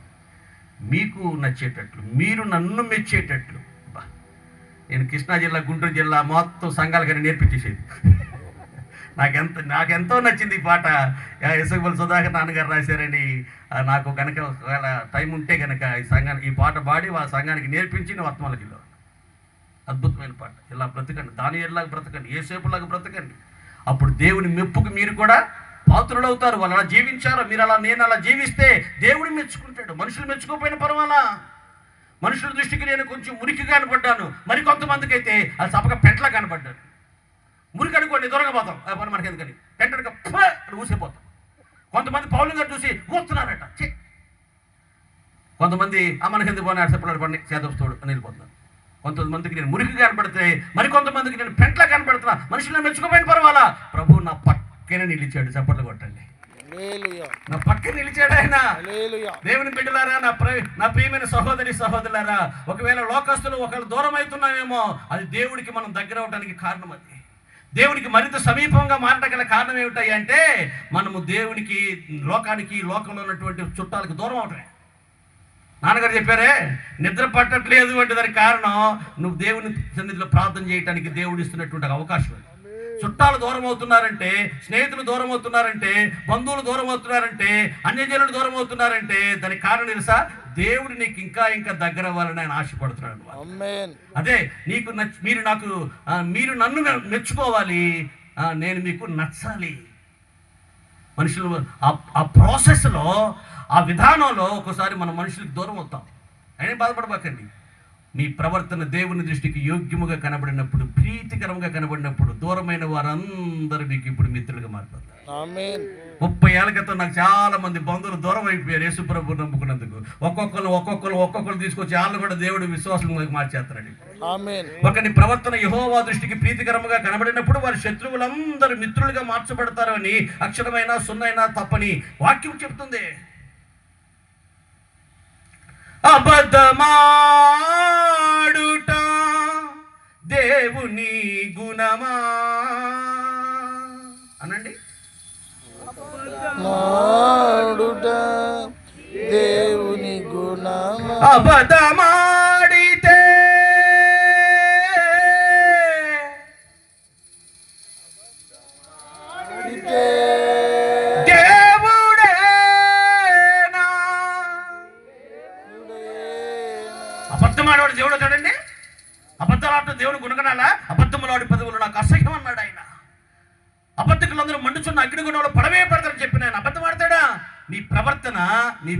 S1: మీకు నచ్చేటట్లు, మీరు నన్ను మెచ్చేటట్లు. నేను కృష్ణా జిల్లా, గుంటూరు జిల్లా మొత్తం సంఘాలకని నేర్పించేసేది. నాకెంతో నచ్చింది ఈ పాట. యశోబల్ సుధాకర్ నాన్నగారు రాశారని. నాకు కనుక ఒకవేళ టైం ఉంటే కనుక ఈ పాట పాడి ఆ సంఘానికి నేర్పించి వర్తమానకిలో అద్భుతమైన పాట. ఇలా బ్రతకండి, దానియేలులాగా బ్రతకండి, యేసేపులాగా బ్రతకండి. అప్పుడు దేవుని మెప్పుకు మీరు కూడా పాత్రులు అవుతారు. వాళ్ళు అలా జీవించారు, మీరు అలా, నేను అలా జీవిస్తే దేవుడు మెచ్చుకుంటాడు. మనుషులు మెచ్చుకోకపోయిన పర్వాలా. మనుషుల దృష్టికి నేను కొంచెం మురికి కనపడ్డాను, మరి కొంతమందికి అయితే అది సపక పెంటలా కనపడ్డాను. మురికి అనుకోండి దొరకపోతాం, పని మనకి ఎందుకని పెంటగా ఊసిపోతాం. కొంతమంది పౌలు గారు చూసి ఊస్తున్నారట. కొంతమంది మనకి ఎందుకు పోనీ అసలు పండి చేదోడు అని వెళ్ళిపోతున్నారు. కొంతమందికి నేను మురికి కనపడితే మరి కొంతమందికి నేను పెంట్లా కనపడుతున్నా. మనుషులను మెచ్చుకోపోయిన పర్వాలా. ప్రభు నా పక్కనే నిలిచాడు. చప్పట్లు కొట్టండి. నా పక్కన నిలిచాడు ఆయన. దేవుని బిడ్డలారా, నా ప్రియమైన సహోదరి సహోదరులారా, ఒకవేళ లోకస్తులు ఒకళ్ళు దూరం అవుతున్నామేమో, అది దేవుడికి మనం దగ్గర అవడానికి కారణం. అది దేవునికి మరింత సమీపంగా మారడం గల కారణం ఏమిటాయి అంటే మనము దేవునికి, లోకానికి, లోకంలో ఉన్నటువంటి చుట్టాలకు దూరం అవటమే. నాన్నగారు చెప్పారే, నిద్ర పట్టట్లేదు అంటే దానికి కారణం నువ్వు దేవుని సన్నిధిలో ప్రార్థన చేయడానికి దేవుడు ఇస్తున్నటువంటి అవకాశం. చుట్టాలు దూరం అవుతున్నారంటే, స్నేహితులు దూరం అవుతున్నారంటే, బంధువులు దూరం అవుతున్నారంటే, అన్యజనులు దూరం అవుతున్నారంటే దానికి కారణం తెలుసా? దేవుడు నీకు ఇంకా ఇంకా దగ్గర అవ్వాలని ఆయన ఆశపడుతున్నాడు. అదే మీరు నన్ను మెచ్చుకోవాలి, నేను మీకు నచ్చాలి. మనుషులు ఆ ప్రాసెస్లో, ఆ విధానంలో ఒక్కోసారి మన మనుషులకు దూరం అవుతాం. అయినా బాధపడబాకండి. మీ ప్రవర్తన దేవుని దృష్టికి యోగ్యముగా కనబడినప్పుడు, ప్రీతికరంగా కనబడినప్పుడు దూరమైన వారందరూ మీకు ఇప్పుడు మిత్రులుగా మారిపోతారు.
S3: ఆమేన్.
S1: 30 ఏళ్ల క్రితం నాకు చాలా మంది బంధువులు దూరం అయిపోయారు యేసుప్రభు నమ్ముకున్నందుకు. ఒక్కొక్కరు తీసుకొచ్చి వాళ్ళు కూడా దేవుడు విశ్వాసం మార్చేస్తున్నాడు.
S3: ఆమేన్.
S1: ఒకని ప్రవర్తన యెహోవా దృష్టికి ప్రీతికరముగా కనబడినప్పుడు వారి శత్రువులందరూ మిత్రులుగా మార్చబడతారు అని అక్షరమైనా సున్నైనా తప్పని వాక్యం చెప్తుంది. అబద్ధమాడుట దేవుని గుణమా అనండి.
S3: మాడుట దేవుని గుణమా.
S1: అబద్ధమాడితే దేవుడేనా? అబద్ధమాడవాడు దేవుడు చూడండి. అబద్ధాలు దేవుడు గుణగణాలా? అబద్ధములాడి పదవులు నాకు అసహ్యం అన్నాడు ఆయన. అబద్ధకులందరూ మండుచున్న అగ్నిగుణంలో పడవే పడతారని చెప్పిన ఆయన అబద్ధం ఆడతాడా? నీ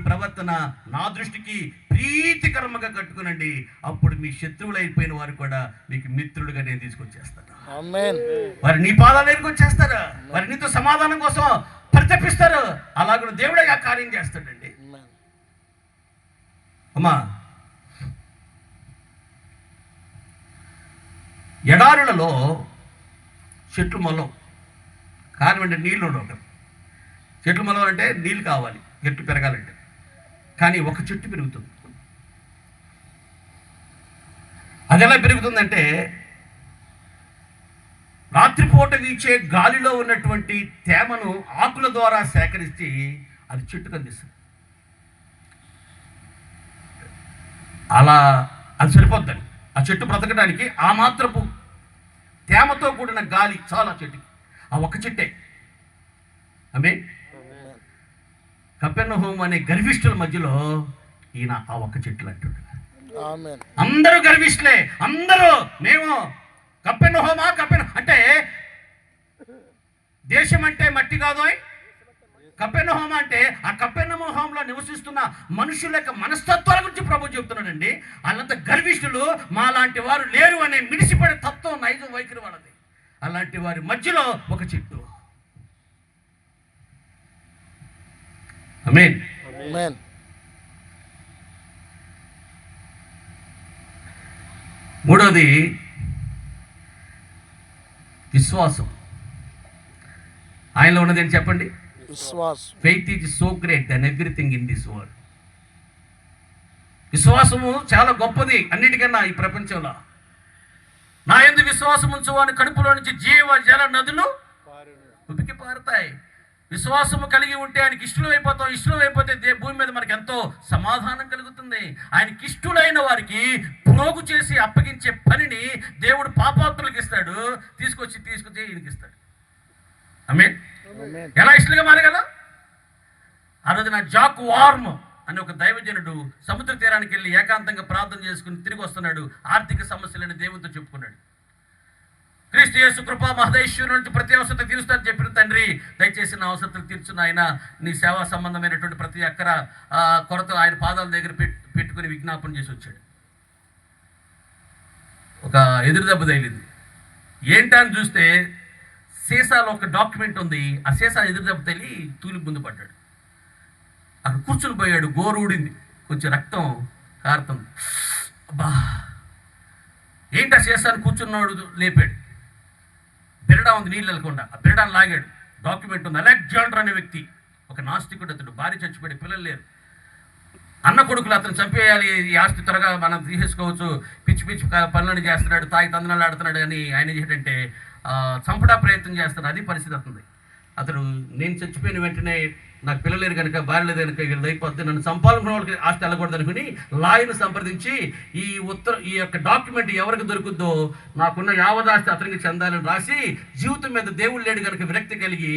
S1: ప్రవర్తన నా దృష్టికి ప్రీతికరంగా కట్టుకునండి. అప్పుడు మీ శత్రువులు అయిపోయిన వారు కూడా మీకు మిత్రులుగా నేను తీసుకొచ్చేస్తాను.
S3: ఆమేన్.
S1: వారు నీ పాదాల దగ్గరికి వచ్చేస్తారు. వారి నీతో సమాధానం కోసం పరితపిస్తారు. అలాగే దేవుడే ఆ కార్యం చేస్తాడండి. అమ్మా, ఎడారులలో చెట్లు మొలవు. కారణం అంటే నీళ్ళు ఉండవు. చెట్లు మొలవ అంటే నీళ్ళు కావాలి చెట్టు పెరగాలంటే. కానీ ఒక చెట్టు పెరుగుతుంది. అది ఎలా పెరుగుతుందంటే రాత్రిపూట వీచే గాలిలో ఉన్నటువంటి తేమను ఆకుల ద్వారా సేకరించి అది చెట్టుకు అందిస్తుంది. అలా అది సరిపోద్దని ఆ చెట్టు బ్రతకడానికి ఆ మాత్రపు తేమతో కూడిన గాలి చాలా చెట్టుకి. ఆ ఒక్క చెట్టే. ఆమె కపెర్నహూం అనే గర్విష్ఠుల మధ్యలో ఈయన ఆ ఒక్క చెట్లు అంటాడు.
S3: ఆమేన్.
S1: అందరూ గర్విష్ఠులే. అందరూ మేము కపెర్నహూమా అంటే దేశం అంటే మట్టి కాదు. కపెర్నహూం అంటే ఆ కపెర్నహూంలో నివసిస్తున్న మనుషుల యొక్క మనస్తత్వాల గురించి ప్రభు చెప్తున్నాడండి. వాళ్ళంతా గర్విష్ఠులు, మా లాంటి వారు లేరు అనే మిడిసిపడే తత్వం నైజం వైఖరి వాళ్ళది. అలాంటి వారి మధ్యలో ఒక చెట్టు. ఆమేన్.
S3: ఆమేన్.
S1: మూడోది విశ్వాసం. ఆయనలో ఉన్నది ఏంటి చెప్పండి?
S3: విశ్వాసం.
S1: Faith is so great then everything in this world. విశ్వాసము చాలా గొప్పది అన్నిటికన్నా ఈ ప్రపంచంలో. నా యందు విశ్వాసం ఉంచువాని కడుపులో నుంచి జీవ జల నదులు ఉబికి పారుతాయి. విశ్వాసము కలిగి ఉంటే ఆయనకి ఇష్టలు అయిపోతాం. ఇష్టలు అయిపోతే భూమి మీద మనకి ఎంతో సమాధానం కలుగుతుంది. ఆయనకి ఇష్టలైన వారికి ప్రోగు చేసి అప్పగించే పనిని దేవుడు పాపాత్రులకు ఇస్తాడు. తీసుకొచ్చి ఈయనకి ఇస్తాడు. ఆమేన్. ఎలా ఇష్టలుగా మారగల? ఆ రోజున జాక్ వార్మ్ అని ఒక దైవజనుడు సముద్ర తీరానికి వెళ్ళి ఏకాంతంగా ప్రార్థన చేసుకుని తిరిగి వస్తున్నాడు. ఆర్థిక సమస్యలని దేవునితో చెప్పుకున్నాడు. క్రీస్తు యేసు కృపా మహదేశ్వరు నుంచి ప్రతి అవసరం తీరుస్తానని చెప్పిన తండ్రి, దయచేసి నా అవసరం తీర్చున్న ఆయన నీ సేవా సంబంధమైనటువంటి ప్రతి అక్కర కొరత ఆయన పాదాల దగ్గర పెట్టుకుని విజ్ఞాపన చేసి వచ్చాడు. ఒక ఎదురు దెబ్బ తగిలింది. ఏంటని చూస్తే సీసాలో ఒక డాక్యుమెంట్ ఉంది. ఆ సీసా ఎదురు దెబ్బ తగిలి తూలి ముందు పడ్డాడు. అక్కడ కూర్చుని పోయాడు. గోరు ఊడింది, కొంచెం రక్తం కారుతుంది. అబ్బా ఏంటి ఆ సీసాన్ని కూర్చున్నాడు. లేపాడు. బిరడా ఉంది నీళ్ళు వెళ్ళకుండా. ఆ బిరడాన్ని లాగాడు. డాక్యుమెంట్ ఉంది. అలెగ్జాండర్ అనే వ్యక్తి ఒక నాస్తికుడు. అతడు భార్య చచ్చిపోయాడు, పిల్లలు లేరు. అన్న కొడుకులు అతను చంపేయాలి, ఈ ఆస్తి త్వరగా మనం తీసేసుకోవచ్చు, పిచ్చి పిచ్చి పనులను చేస్తున్నాడు, తాగి తందనాలు ఆడుతున్నాడు అని ఆయన ఏంటంటే చంపడా ప్రయత్నం చేస్తాడు. అది పరిస్థితి అవుతుంది. అతడు నేను చచ్చిపోయిన వెంటనే నాకు పిల్లలేరు కనుక భార్య లేదు కనుక వీళ్ళు అయిపోద్ది, నన్ను చంపాలనుకున్న వాళ్ళకి ఆస్తి వెళ్ళకూడదు అనుకుని లాయర్ను సంప్రదించి ఈ యొక్క డాక్యుమెంట్ ఎవరికి దొరుకుద్దో నాకున్న యావదాస్తి అతనికి చెందాలని రాసి జీవితం మీద దేవుడు లేడు కనుక విరక్తి కలిగి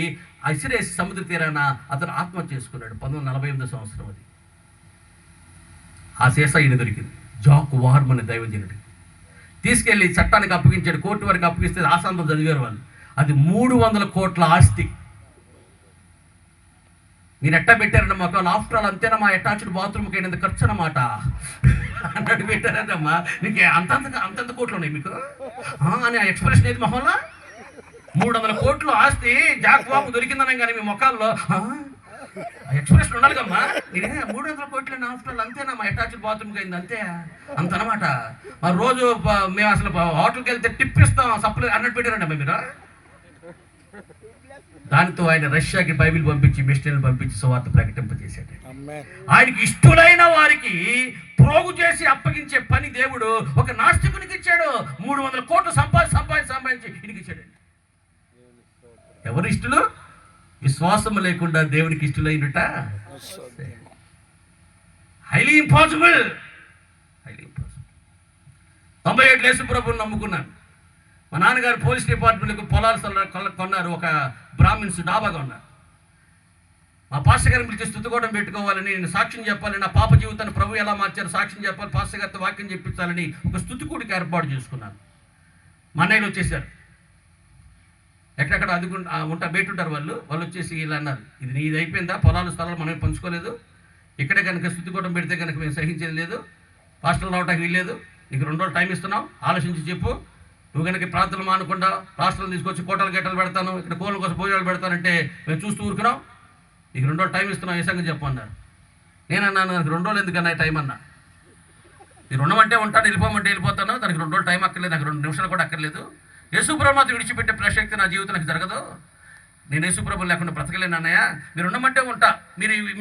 S1: ఇసిరేసి సముద్ర తీరాన అతను ఆత్మహత్య చేసుకున్నాడు. 1948 సంవత్సరం అది. ఆ సీసా ఈయన దొరికింది. జాక్ వార్మ్ అనే దైవజనుడు తీసుకెళ్ళి చట్టానికి అప్పగించాడు. కోర్టు వరకు అప్పగిస్తే ఆశాంతం చదివారు వాళ్ళు. అది 300 కోట్ల ఆస్తి. మీరు ఎట్టా పెట్టారంటే మాకు ఆఫ్టర్ ఆల్ అంతేనా మా అటాచ్డ్ బాత్రూమ్కి అయినంత ఖర్చు అన్నమాట అన్నట్టు పెట్టారంటమ్మా. నీకు అంతంత కోట్లు ఉన్నాయి మీకు అని ఆ ఎక్స్ప్రెషన్ ఏది మొహంలో 300 కోట్లు ఆస్తి జాక్వాకు దొరికిందనే కానీ మీ మొక్కల్లో ఎక్స్ప్రెషన్ ఉండాలిగమ్మా. నేనే 300 కోట్లు ఆఫ్టర్ అంతేనా, మా అటాచ్డ్ బాత్రూమ్కి అయింది అంతే అంత అనమాట. మరి రోజు మేము అసలు హోటల్కి వెళ్తే టిప్ ఇస్తాం సప్లై అన్నట్టు పెట్టారండి అమ్మా మీరు. దానితో ఆయన రష్యాకి బైబిల్ పంపించి మిషనరీలు పంపించి సువార్త ప్రకటింపజేశాడు. ఆయనకి ఇష్టలైన వారికి ప్రోగు చేసి అప్పగించే పని దేవుడు ఒక నాస్తికునికి ఇచ్చాడు. 300 కోట్లు సంపాదించి ఈయనకి ఇచ్చాడు. ఎవరు ఇష్టలు? విశ్వాసం లేకుండా దేవునికి ఇష్టలైనట హైలీ ఇంపాసిబుల్. 97 యేసుప్రభుని నమ్ముకున్నాను. మా నాన్నగారు పోలీస్ డిపార్ట్మెంట్కి పొలాలు కొన్నారు. ఒక బ్రాహ్మిన్స్ డాబాగా ఉన్నారు. మా పాస్టర్ గారిని పిలిచి స్తుతికోవడం పెట్టుకోవాలని, నేను సాక్ష్యం చెప్పాలని, నా పాప జీవితాన్ని ప్రభు ఎలా మార్చారు సాక్ష్యం చెప్పాలి, పాస్టర్ గారితో వాక్యం చెప్పించాలని ఒక స్తుతికూడికి ఏర్పాటు చేసుకున్నాను. మా అన్నయ్యలు వచ్చేసారు. ఎక్కడెక్కడ అది బయటుంటారు వాళ్ళు వచ్చేసి ఇలా అన్నారు, ఇది నీది అయిపోయిందా, పొలాలు స్థలాలు మనం పంచుకోలేదు, ఇక్కడే కనుక స్తుతికోవడం పెడితే కనుక మేము సహించేది లేదు, హాస్టల్ రావడానికి వీల్లేదు, నీకు 2 రోజులు టైం ఇస్తున్నాం, ఆలోచించి చెప్పు, నువ్వు కనుక ప్రార్థనలు మానకుండా రాష్ట్రాలు తీసుకొచ్చి కోటలు పెడతాను, ఇక్కడ కోళ్ళ కోసం భోజనాలు పెడతానంటే మేము చూస్తూ ఊరుకున్నాం, నీకు 2 రోజులు టైం ఇస్తున్నాం, ఏ సంగతి చెప్పు అన్నారు. నేనన్నాను, నాకు 2 రోజులు ఎందుకన్నా టైం అన్నా, మీరు ఉండమంటే ఉంటాను, వెళ్ళిపోమంటే వెళ్ళిపోతాను, దానికి 2 రోజులు టైం అక్కర్లేదు, నాకు 2 నిమిషాలు కూడా అక్కర్లేదు, యేసుప్రభుని విడిచిపెట్టే ప్రసక్తి నా జీవితానికి జరగదు, నేను యేసుప్రభుని లేకుండా బ్రతకలేను అన్నయ్య, మీరు ఉండమంటే ఉంటా,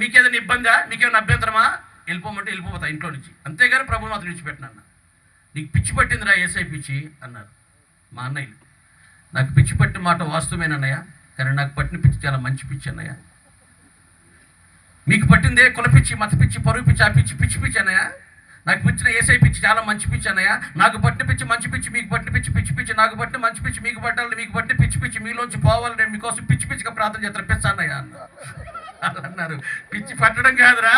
S1: మీకేదైనా ఇబ్బందా, మీకేమైనా అభ్యంతరమా, వెళ్ళిపోమంటే వెళ్ళిపోతా ఇంట్లో నుంచి, అంతేగాని ప్రభు మాత్రం విడిచిపెట్టినా, నీకు పిచ్చి పట్టిందిరా ఏసై పిచ్చి అన్నారు మా అన్నయ్యలు. నాకు పిచ్చి పట్టిన మాట వాస్తవమేనన్నయ్య, కానీ నాకు పట్టిన పిచ్చి చాలా మంచి పిచ్చి అన్నయ్య. మీకు పట్టిందే కుల పిచ్చి, మత పిచ్చి, పరుగు పిచ్చి, ఆ పిచ్చి పిచ్చి పిచ్చి అన్నయ్య. నాకు పిచ్చిన ఏసై పిచ్చి చాలా మంచి పిచ్చి అన్నయ్య. నాకు పట్టిన పిచ్చి మంచి పిచ్చి, మీకు పట్టిన పిచ్చి పిచ్చి పిచ్చి, నాకు పట్టిన మంచి పిచ్చి మీకు పట్టాలి, మీకు పట్టిన పిచ్చి పిచ్చి మీలోంచి పోవాలి, నేను మీకోసం పిచ్చి పిచ్చిగా ప్రార్థన చేస్తాను పిచ్చ అన్నయ్య అన్నారు. పిచ్చి పట్టడం కాదురా,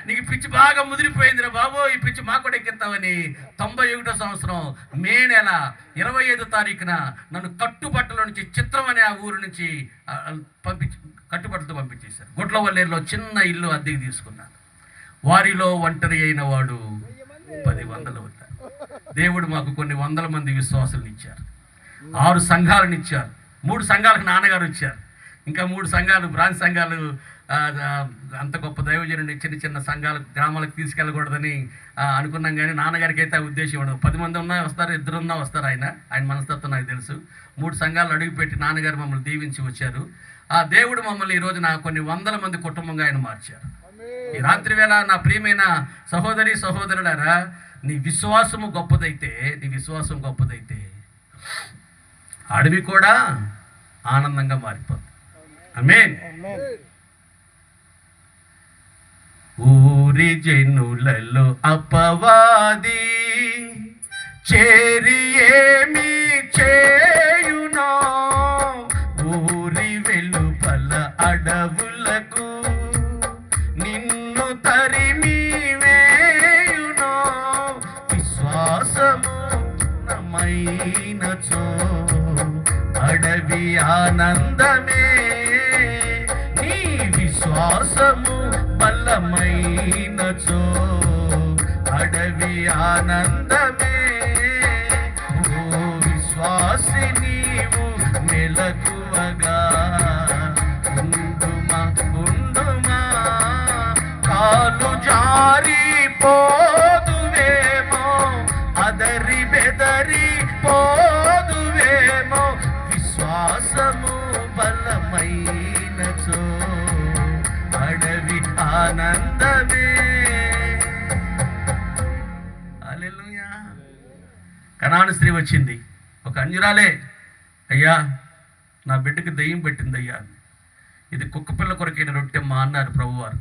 S1: నీకు పిచ్చి బాగా ముదిరిపోయిందిరా బాబు, ఈ పిచ్చి మాకు కూడా ఎక్కిస్తామని 91వ సంవత్సరం మే నెల 25వ తారీఖున నన్ను కట్టుబట్టల నుంచి చిత్రం అనే ఆ ఊరు నుంచి కట్టుబట్టలతో పంపించేశారు. గుట్లవల్లేరులో చిన్న ఇల్లు అద్దెకి తీసుకున్నాను. వారిలో ఒంటరి అయిన వాడు 10 ఉంటారు. దేవుడు మాకు కొన్ని 100 మంది విశ్వాసులను ఇచ్చారు, 6 సంఘాలను ఇచ్చారు, 3 సంఘాలకు నాన్నగారు ఇచ్చారు, ఇంకా 3 సంఘాలు బ్రాంచ్ సంఘాలు. అంత గొప్ప దైవజనుని చిన్న సంఘాలకు గ్రామాలకు తీసుకెళ్ళకూడదని అనుకున్నాం, కానీ నాన్నగారికి అయితే ఆ ఉద్దేశం ఉండదు. 10 మంది ఉన్నా వస్తారు, 2 ఉన్నా వస్తారు. ఆయన మనస్తత్వం నాకు తెలుసు. 3 సంఘాలు అడుగుపెట్టి నాన్నగారు మమ్మల్ని దీవించి వచ్చారు. ఆ దేవుడు మమ్మల్ని ఈరోజు కొన్ని 100 మంది కుటుంబంగా ఆయన మార్చారు. ఈ రాత్రి వేళ నా ప్రియమైన సహోదరి సహోదరులారా, నీ విశ్వాసము గొప్పదైతే అడవి కూడా ఆనందంగా మారిపోతుంది. ఆమేన్. ఊరి జనులలో అపవాది చేరి ఏమి చేయునో, ఊరి వెలుపల అడవులకు నిన్ను తరిమి వేయునో, విశ్వాసము నమైనచో అడవి ఆనందమే, నీ విశ్వాసము బలమైనచో అడవి ఆనందమే. ఓ విశ్వాసి నీవు మెలకువగా ఉండుమా, కాలు జారి పోదువేమో, అదరి బెదరి పోదువేమో, విశ్వాసము బలమైనచో అడవి ఆనందమే. హల్లెలూయా. కనాను స్త్రీ వచ్చింది, ఒక అంజురాలే, అయ్యా నా బిడ్డకి దెయ్యం పెట్టింది అయ్యా, ఇది కుక్క పిల్ల కొరకైన రొట్టెమ్మా అన్నారు ప్రభువారు.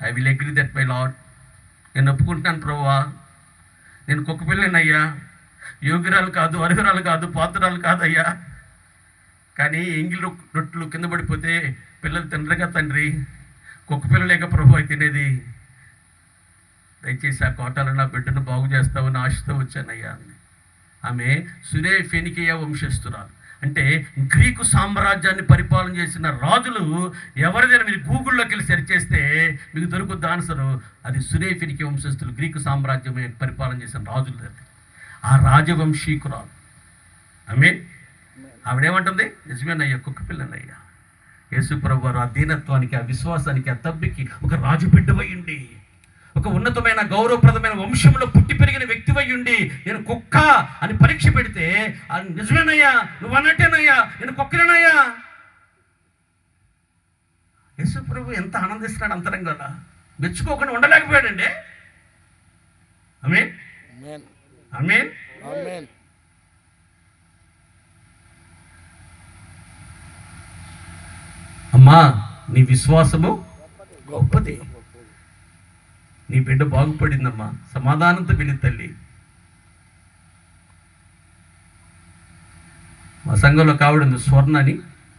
S1: I will agree that my lord, నేను ఒప్పుకుంటున్నాను ప్రభువా, నేను కుక్క పిల్లనయ్యా, యోగ్యురాలు కాదు, అర్హురాలు కాదు, పాత్రాలు కాదయ్యా, కానీ ఎంగిలి రొట్టెలు కింద పడిపోతే పిల్లలు తినరుగా తండ్రి, కుక్క పిల్లలేక ప్రభు అయి తినేది, దయచేసి ఆ కోటాలను నా బిడ్డను బాగు చేస్తావని ఆశతో వచ్చానయ్యా అని. ఆమె సురే ఫెనికియా వంశస్థురాలు, అంటే గ్రీకు సామ్రాజ్యాన్ని పరిపాలన చేసిన రాజులు ఎవరిదైనా మీరు గూగుల్లోకి వెళ్ళి సెర్చ్ చేస్తే మీకు దొరుకుద్ది ఆన్సరు, అది సురే ఫెనికియా వంశస్థులు, గ్రీకు సామ్రాజ్యం పరిపాలన చేసిన రాజులు. ఆ రాజవంశీకురాలు ఆమె ఆవిడేమంటుంది? నిజమేనయ్యా, కుక్క పిల్లనయ్యా. యేసు ప్రభు వారు ఆ దీనత్వానికి, ఆ విశ్వాసానికి, ఆ తబ్బికి ఒక రాజు బిడ్డవయ్యుండి, ఒక ఉన్నతమైన గౌరవప్రదమైన వంశంలో పుట్టి పెరిగిన వ్యక్తివయ్యుండి, నేను కుక్క అని పరీక్ష పెడితే నిజమేనయ్యా, నువ్వు అన్నట్టేనయ్యా, నేను కుక్కనేనయ్యా. యేసు ప్రభు ఎంత ఆనందిస్తున్నాడు అంతరంగాల, మెచ్చుకోకుండా ఉండలేకపోయాడండి. ఆమేన్, ఆమేన్, ఆమేన్. అమ్మా, నీ విశ్వాసము గొప్పది. నీ బిడ్డ బాగుపడిందమ్మా, సమాధానంతో వెళ్ళి తల్లి. మా సంఘంలో కావడం స్వర్ణ అని,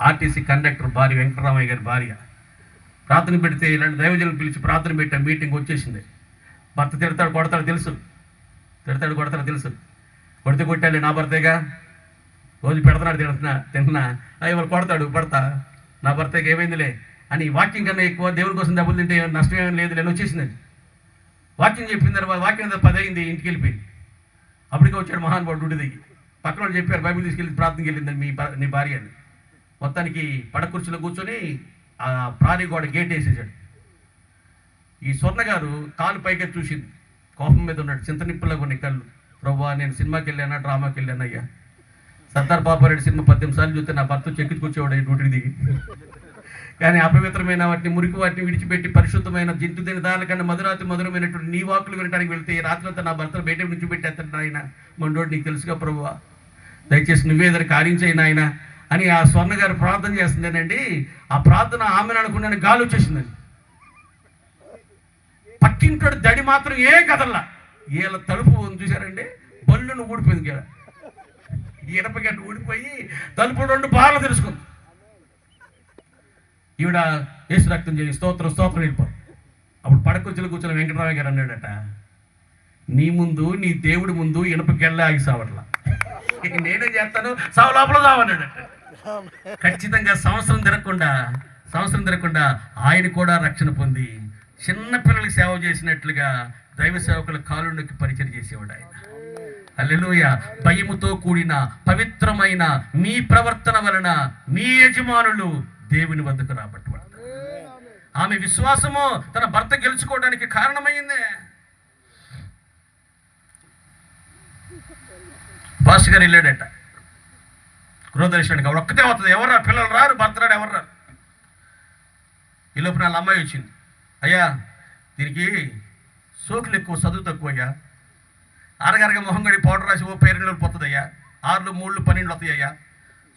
S1: ఆర్టీసీ కండక్టర్ భార్య, వెంకటరామయ్య గారి భార్య. ప్రార్థన పెడితే ఇలాంటి దైవజనులు పిలిచి ప్రార్థన పెట్టా, మీటింగ్ వచ్చేసింది. భర్త తిడతాడు కొడతాడు తెలుసు, తిడతాడు కొడతాడు తెలుసు. కొడితే కొట్టాలి, నా భర్తేగా, రోజు పెడుతున్నాడు తింటున్నా ఇవాళ కొడతాడు పడతా, నా భర్తకి ఏమైందిలే అని వాక్యం కన్నా ఎక్కువ దేవుని కోసం దెబ్బలు తింటే నష్టం ఏమైనా లేదు నేను వచ్చేసింది. వాక్యం చెప్పిన తర్వాత వాక్యం 10 అయింది, ఇంటికి వెళ్ళిపోయింది. అప్పటికే వచ్చాడు మహానుభావుడు డ్యూటీ దిగి. పక్కన వాళ్ళు చెప్పారు బైబిల్ తీసుకెళ్ళి ప్రార్థనకి వెళ్ళిందని నీ భార్య అని. మొత్తానికి పడకుర్చీలో కూర్చొని ఆ ప్రాణి గోడ గేట్ వేసేసాడు. ఈ స్వర్ణ గారు కాలు పైకి చూసింది, కోపం మీద ఉన్నాడు, చింతనిప్పులాగా ఉన్నాయి కళ్ళు. ప్రభువా, నేను సినిమాకి వెళ్ళానా, డ్రామాకి వెళ్ళాను అయ్యా. సర్దార్ పాపారెడ్డి సినిమా 18 సార్లు చూస్తే నా భర్త చెక్కించుకొచ్చేవాడు ఈ డ్యూటీ దిగి. కానీ అపవిత్రమైన వాటిని, మురికి వాటిని విడిచిపెట్టి పరిశుద్ధమైన జంతు దేని దానికన్నా మధురమైనటువంటి నీ వాక్కులు వినడానికి వెళ్తే ఈ రాత్రంతా నా భర్తను బయట నుంచి పెట్టేస్తాడు ఆయన మండోడు, నీకు తెలుసుగా ప్రభువా, దయచేసి నువ్వే ఏదైనా కార్యం చేయను ఆయన అని ఆ స్వర్ణ గారు ప్రార్థన చేస్తుందేనండి. ఆ ప్రార్థన ఆమెను అనుకున్నాను గాలి వచ్చేసిందండి. పక్కింటోడు దడి మాత్రం ఏ కదల్లా, వీళ్ళ తలుపు చూశారండి, బల్లును ఊడిపోయింది. ఇనపగట్టు ఊడిపోయి తలుపు 2 బార్లు తెలుసుకుంది. ఈవిడ యేసు రక్తం చేసి స్తోత్రం వెళ్ళిపోరు. అప్పుడు పడకొచ్చులు కూర్చొని వెంకటరామయ్య గారు అన్నాడట, నీ ముందు, నీ దేవుడి ముందు ఇనపకెళ్ళే ఆగి సావట్లా, నేనేం చేస్తాను, సావు లోపల సావన్నాడట. ఖచ్చితంగా సంవత్సరం తిరగకుండా ఆయన కూడా రక్షణ పొంది చిన్న పిల్లలకి సేవ చేసినట్లుగా దైవ సేవకుల కాలు నొక్కి పరిచయం చేసేవాడు ఆయన. హల్లెలూయా. భయముతో కూడిన పవిత్రమైన మీ ప్రవర్తన వలన మీ యజమానులు దేవుని వద్దకు రాబట్టబడతారు. ఆమె విశ్వాసము తన భర్త గెలుచుకోవడానికి కారణమైందే. పాస్టర్ గారు వెళ్ళాడట గృహదర్శనానికి. ఆవిడ ఒక్కతే అవుతుంది, ఎవరు రా, పిల్లలు రారు, భర్త రాడు, ఎవరు రారు. ఈ లోపు నా అమ్మాయి వచ్చింది, అయ్యా దీనికి సోకులు ఎక్కువ, చదువు తక్కువ అయ్యా, అరగరగ మొహం గడి పౌడర్ రాసి ఓ 2 నెలలు పోతుందయ్యా, 6, 3, 12 వస్తాయ్యా,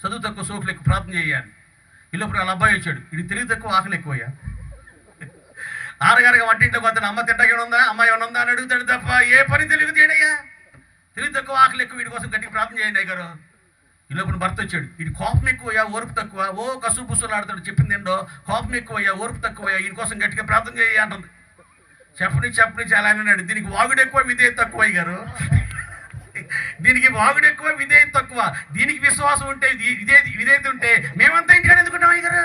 S1: చదువు తక్కువ, సోకులు ఎక్కువ, ప్రార్థన చేయాలి. ఈ లోపు వాళ్ళ అబ్బాయి వచ్చాడు, ఇది తెలివి తక్కువ, ఆకలి ఎక్కువయ్యా. ఆరగరగ వంటింట్లోకి వస్తాను, అమ్మ తింటాకి ఉందా, అమ్మాయి ఏమైనా ఉందా అని అడుగుతాడు తప్ప ఏ పని తెలివి చేయడయ్యా. తెలివి తక్కువ, ఆకలి ఎక్కువ, వీడి కోసం గట్టిగా ప్రార్థన చేయండి అయ్యారు. ఈ లోపల భర్త వచ్చాడు, వీడి కోపం ఎక్కువయ్యా, ఓర్పు తక్కువ, ఓ కసు పుసులు ఆడతాడు, చెప్పింది ఏంటో, కోపం ఎక్కువయ్యా, ఓర్పు తక్కువయ్యా, వీడి కోసం గట్టిగా ప్రార్థన చేయ అంటుంది. చెప్పని చాలా అన్నాడు, దీనికి వాగుడు ఎక్కువ, విధేయత తక్కువ అయ్యారు. దీనికి వాగుడు ఎక్కువ, విధేయత తక్కువ, దీనికి విశ్వాసం ఉంటే, విధేయత ఉంటే మేమంతా ఇంటికాడ ఎందుకుంటాం అయ్యారు,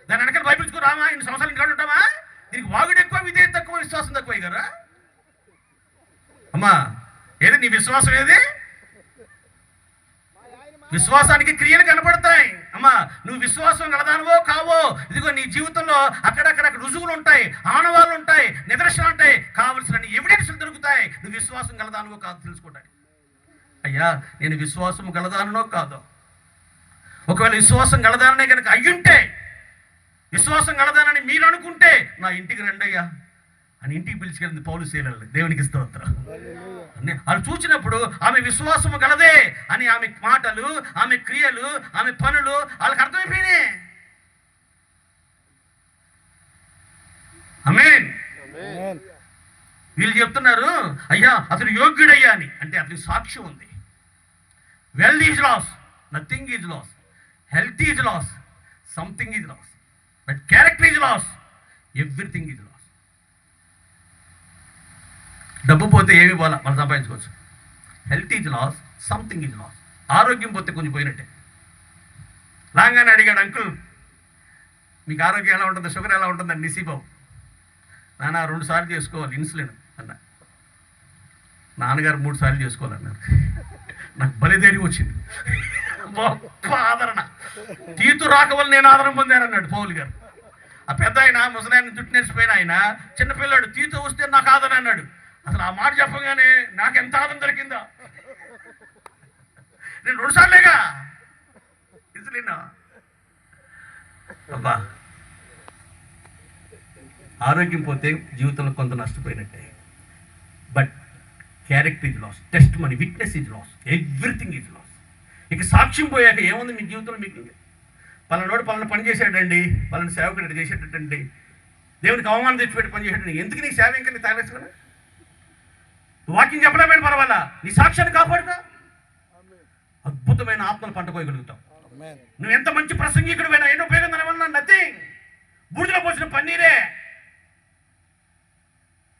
S1: దాని వెనకాల బైబిల్స్కు రామా, 2 సంవత్సరాలు ఇంటికాడ ఉంటామా. దీనికి వాగుడు ఎక్కువ, విధేయత తక్కువ, విశ్వాసం తక్కువ అయ్యారు. అమ్మా ఏది నీ విశ్వాసం, ఏది విశ్వాసానికి క్రియలు కనపడతాయి. అమ్మా నువ్వు విశ్వాసం గలదానవో కావో, ఇదిగో నీ జీవితంలో అక్కడక్కడ రుజువులు ఉంటాయి, ఆనవాళ్ళు ఉంటాయి, నిదర్శనాలు ఉంటాయి, కావలసిన ఎవిడెన్స్లు దొరుకుతాయి. నువ్వు విశ్వాసం గలదానవో కాదు తెలుసుకోవడానికి. అయ్యా నేను విశ్వాసం గలదానో కాదో, ఒకవేళ విశ్వాసం గలదాననే కనుక అయ్యుంటే, విశ్వాసం గలదానని మీరు అనుకుంటే నా ఇంటికి రండి అయ్యా అని ఇంటికి పిలిచికెళ్ళింది పౌలు శీలలు. దేవునికి స్తోత్రం. వాళ్ళు చూసినప్పుడు ఆమె విశ్వాసము గలదే అని ఆమె మాటలు, ఆమె క్రియలు, ఆమె పనులు వాళ్ళకి అర్థమైపోయినాయి. ఆమేన్. వీళ్ళు చెప్తున్నారు అయ్యా అతను యోగ్యుడయ్యా అని, అంటే అతనికి సాక్ష్యం ఉంది. Wealth is loss, nothing is loss. Health is loss, something is loss. But character is loss, everything is loss. డబ్బు పోతే ఏమి పోలా, మనం సంపాదించుకోవచ్చు. Health is loss, something is loss. ఆరోగ్యం పోతే కొంచెం పోయినట్టే. రాగానే అడిగాడు, అంకుల్ మీకు ఆరోగ్యం ఎలా ఉంటుంది, షుగర్ ఎలా ఉంటుందని. నిసిబాబు నాన్న 2 సార్లు చేసుకోవాలి ఇన్సులిన్ అన్న. నాన్నగారు 3 సార్లు చేసుకోవాలన్నారు. నాకు బలిదేరి వచ్చింది, గొప్ప ఆదరణ. తీతు రాక వల్ల నేను ఆదరణ పొందానన్నాడు పౌలు గారు. ఆ పెద్ద ఆయన ముసలాయన చుట్టూ నేర్చిపోయిన ఆయన చిన్నపిల్లాడు తీతు వస్తే నాకు ఆదరణ అన్నాడు. అసలు ఆ మాట చెప్పగానే నాకు ఎంత ఆదరణ దొరికిందా. నేను 2 సార్లేగా ఇసులిన్నా. అబ్బా, ఆరోగ్యం పోతే జీవితంలో కొంత నష్టపోయినట్టే. But character is loss, testimony, witness is loss, everything is loss. ఇక సాక్ష్యం పోయాక ఏముంది మీ జీవితంలో? మీకు పలానోడు పలానా పని చేశాడండి, పలానా సేవకుడు ఇట్లా చేసేటండి, దేవునికి అవమానం తెచ్చిపెట్టి పని చేసేటండి. ఎందుకు నీ సేవ ఇంకా నీ తగలేసుకున్నా? వాక్యం చెప్పలేమైనా పర్వాలా, నీ సాక్ష్యాన్ని కాపాడుతా, అద్భుతమైన ఆత్మలు పంట కోయగలుగుతావు. నువ్వు ఎంత మంచి ప్రసంగికుడు పోయినా ఎన్నో ఉపయోగం దానివల్ల నథింగ్. బూడిదలో పోసిన పన్నీరే.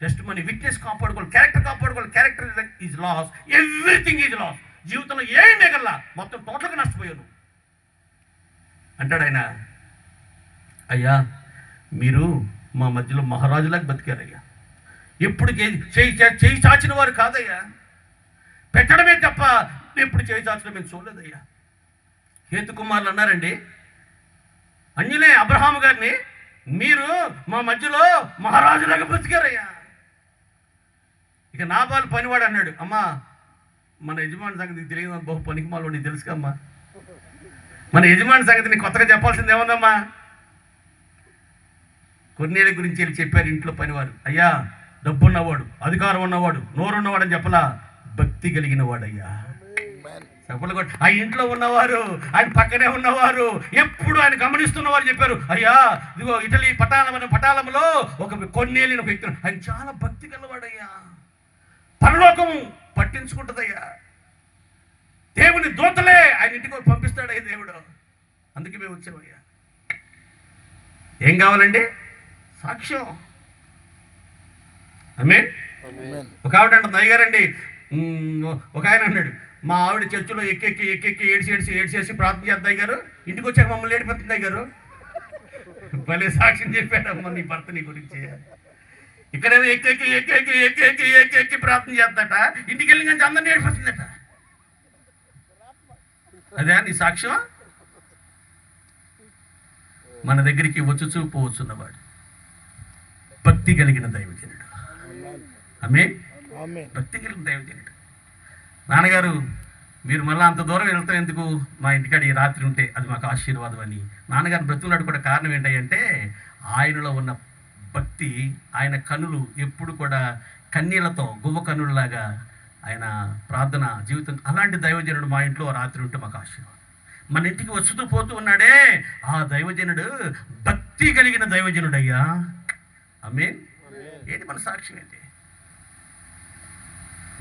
S1: జస్ట్ మనీ, విట్నెస్ కాపాడుకోవాలి, క్యారెక్టర్ కాపాడుకోవాలి. Character is loss, everything is loss. జీవితంలో ఏం మిగల్లా, మొత్తం టోటల్గా నష్టపోయాను అంటాడు ఆయన. అయ్యా, మీరు మా మధ్యలో మహారాజులాగా బతికారయ్యా. ఎప్పుడు చేయి చాచిన వారు కాదయ్యా, పెట్టడమే తప్ప ఎప్పుడు చేయి చాచడం మేము చూడలేదయ్యా. హేతు కుమారులు అన్నారండి అన్యులే అబ్రహాము గారిని, మీరు మా మధ్యలో మహారాజులాగా బతికారయ్యా. ఇక నాబాలు పనివాడు అన్నాడు, అమ్మా మన యజమాని సంగతి తెలియదు, బహు పనికిమాలో నీకు తెలుసుగా అమ్మా, మన యజమాని సంగతి నీకు కొత్తగా చెప్పాల్సింది ఏముందమ్మా. కొన్నేళ్ళ గురించి వెళ్ళి చెప్పారు ఇంట్లో పనివారు. అయ్యా, డబ్బున్నవాడు, అధికారం ఉన్నవాడు, నోరున్నవాడు అని చెప్పలా, భక్తి కలిగిన వాడయ్యా. చెప్పలు కూడా ఆ ఇంట్లో ఉన్నవారు, ఆయన పక్కనే ఉన్నవారు, ఎప్పుడు ఆయన గమనిస్తున్నవారు చెప్పారు, అయ్యా ఇదిగో ఇటలీ పటాలంలో ఒక కొన్నేళ్ళని ఒక వ్యక్తి, ఆయన చాలా భక్తి గలవాడయ్యా, పరలోకం పట్టించుకుంటుందయ్యా, దేవుని దూతలే ఆయన ఇంటికి పంపిస్తాడయ్యా దేవుడు, అందుకే మేము వచ్చామయ్యా. ఏం కావాలండి? సాక్ష్యం. ఆమేన్. ఒక ఆవిడ అంటుంది, అయ్యగారండి, ఒక ఆయన అన్నాడు, మా ఆవిడ చర్చిలో ఎక్కెక్కి ఏడ్చేసి ప్రార్థన చేద్దాయి గారు, ఇంటికి వచ్చాక మమ్మల్ని ఏడిపోతుంది గారు. భలే సాక్ష్యం చెప్పాడమ్మ నీ భర్త నీ గురించి. ఇక్కడేమో ఎక్కెక్కి ప్రార్థన చేద్దట, ఇంటికి వెళ్ళి కానీ అందరిని ఏడిపోతుందట. అదే నీ సాక్ష్యం? మన దగ్గరికి వచ్చుచూ పోవచ్చున్నవాడు భక్తి కలిగిన దైవజనుడు. ఆమేన్. భక్తి కలిగిన దైవజనుడు. నాన్నగారు, మీరు మళ్ళీ అంత దూరం వెళ్తాం ఎందుకు, మా ఇంటికాడ ఈ రాత్రి ఉంటే అది మాకు ఆశీర్వాదం అని నాన్నగారు బ్రతుకులాడు కూడా కారణం ఏంటంటే ఆయనలో ఉన్న భక్తి. ఆయన కన్నులు ఎప్పుడు కూడా కన్నీళ్లతో గువ్వ కన్నులలాగా ఆయన ప్రార్థన జీవితం. అలాంటి దైవజనుడు మా ఇంట్లో రాత్రి ఉంటే మాకు ఆశీర్వాదం. మన ఇంటికి వస్తూ పోతూ ఉన్నాడే ఆ దైవజనుడు భక్తి కలిగిన దైవజనుడు అయ్యా. ఆమేన్. ఏంటి మన సాక్ష్యం ఏంటి?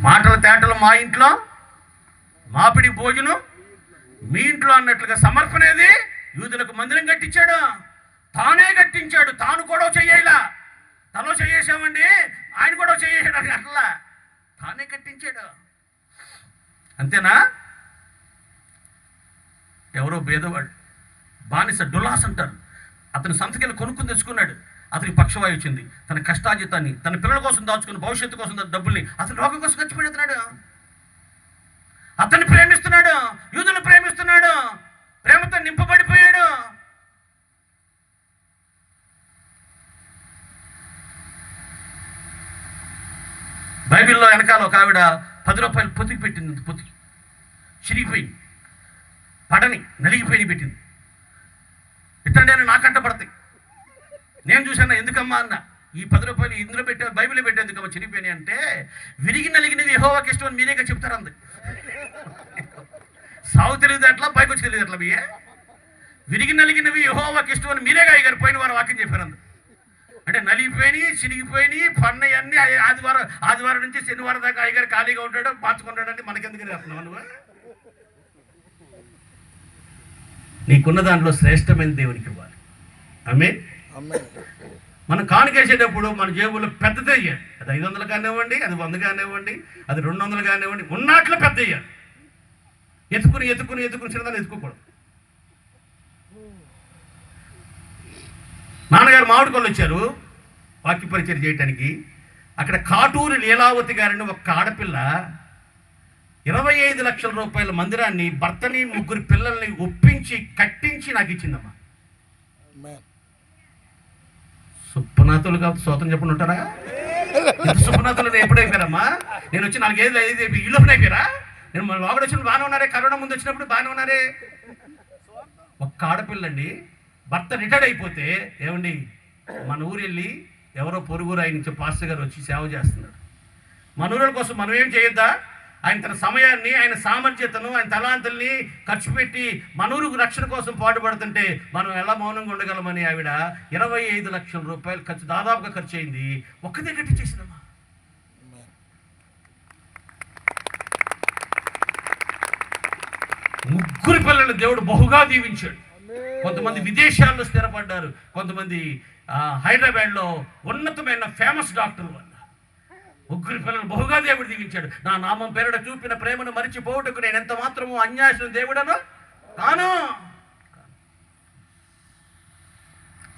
S1: మాటల తేటలు మా ఇంట్లో, మాపిడి భోజనం మీ ఇంట్లో అన్నట్లుగా సమర్పణేది. యూదులకు మందిరం కట్టించాడు, తానే కట్టించాడు, తాను కూడా చెయ్యాల. తనలో చేసామండి, ఆయన కూడా చేసాడు, అట్లా తానే కట్టించాడు. అంతేనా? ఎవరో భేదవాడు బానిస డులాస్ అంటారు, అతను సంతకెళ్ళి కొనుక్కుని తెచ్చుకున్నాడు. అతనికి పక్షవాయు వచ్చింది. తన కష్టాజితాన్ని, తన పిల్లల కోసం దాచుకుని, భవిష్యత్తు కోసం డబ్బుల్ని అతను రోగం కోసం ఖర్చు పెడుతున్నాడు. అతన్ని ప్రేమిస్తున్నాడు, యూదులను ప్రేమిస్తున్నాడు, ప్రేమతో నింపబడిపోయాడు. బైబిల్లో వెనకాల ఒక ఆవిడ 10 రూపాయలు పొతికి పెట్టింది. పొతికి చిరిగిపోయింది, పడని నలిగిపోయి పెట్టింది. ఇట్టండి అని నాకంట పడతాయి. నేను చూసాను, ఎందుకమ్మా అన్న, ఈ 10 రూపాయలు ఇందులో పెట్టే, బైబిల్లో పెట్టేందుకమ్మా చిరిగిపోయినాయి అంటే, విరిగి నలిగినవి యెహోవాకి ఇష్టం అని మీరేగా చెప్తారు. అంది సాగు తెలియదు అట్లా, పైకి వచ్చి తెలియదు అట్లా. మీయే విరిగి నలిగినవి యెహోవాకి ఇష్టం అని మీరేగా అయ్యారు పోయిన వారు వాక్యం చెప్పారు. అందు అంటే నలిగిపోయినాయి, చిరిగిపోయినాయి, పన్నయి అన్నీ ఆదివారం నుంచి శనివారం దాకా అయ్యగారు ఖాళీగా ఉంటాడు, మార్చుకుంటాడంటే మనకెందుకు చేస్తున్నావు నువ్వు? నీకున్న దాంట్లో శ్రేష్టమైన దేవునికి ఇవ్వాలి. ఆమేన్. మనం కానుకేసేటప్పుడు మన జేబులో పెద్దది అయ్యాలి. అది 500 కానివ్వండి, అది 100 కానివ్వండి, అది 200 కానివ్వండి, ఉన్నట్లు పెద్ద అయ్యాలి. ఎత్తుకుని చిన్నదాన్ని ఎత్తుకోకూడదు. నాన్నగారు మామిడి కొళ్ళు వచ్చారు వాక్య పరిచయం చేయడానికి. అక్కడ కాటూరి లీలావతి గారిని ఒక ఆడపిల్ల 25 లక్షల రూపాయల మందిరాన్ని భర్తని 3 పిల్లల్ని ఒప్పించి కట్టించి నాకు ఇచ్చిందమ్మా. సుప్పనాథులు కాబట్టి స్వతం చెప్పండి ఉంటారా? సుప్పనాథులు ఎప్పుడైపోయారమ్మా? నేను వచ్చి 4 ఏళ్ళు 5 ఇల్లు అయిపోయారా? నేను లోపల వచ్చినప్పుడు బాగానే ఉన్నారే, కరోనా ముందు వచ్చినప్పుడు బాగానే ఉన్నారే. ఒక్క ఆడపిల్లండి భర్త రిటైర్డ్ అయిపోతే, ఏమండి మన ఊరు వెళ్ళి ఎవరో పొరుగురు ఆయన నుంచి పాస్టర్ గారు వచ్చి సేవ చేస్తున్నాడు. మన ఊరి కోసం మనం ఏం చేయొద్దా? ఆయన తన సమయాన్ని, ఆయన సామర్థ్యతను, ఆయన తలాంతుల్ని ఖర్చు పెట్టి మనూరు రక్షణ కోసం పాటుపడుతుంటే మనం ఎలా మౌనంగా ఉండగలమని ఆవిడ 25 లక్షల రూపాయలు ఖర్చు, దాదాపుగా ఖర్చు అయింది. ఒక్కదే గట్టి చేసిందమ్మా. ముగ్గురు పిల్లలు దేవుడు బహుగా దీవించాడు. కొంతమంది విదేశాల్లో స్థిరపడ్డారు, కొంతమంది హైదరాబాద్లో ఉన్నతమైన ఫేమస్ డాక్టర్లు వల్ల. ముగ్గురు పిల్లలు బహుగా దేవుడు దీవించాడు. నా నామం పేరుడ చూపిన ప్రేమను మరిచిపోవటకు నేను ఎంత మాత్రము అన్యాసం దేవుడను కాను.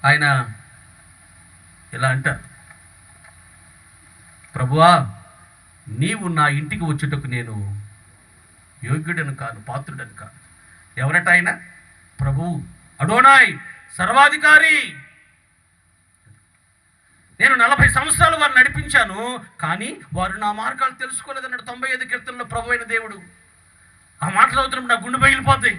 S1: ఆయన ఇలా అంటారు, ప్రభువా నీవు నా ఇంటికి వచ్చేటకు నేను యోగ్యుడను కాను, పాత్రుడను కాను. ఎవరట ఆయన? ప్రభు అడోనాయ్, సర్వాధికారి. నేను 40 సంవత్సరాలు వారిని నడిపించాను, కానీ వారు నా మార్గాలు తెలుసుకోలేదన్నాడు 95 కీర్తనలో ప్రభు అయిన దేవుడు. ఆ మాటలు అవుతున్నప్పుడు నా గుండె పగిలిపోతాయి.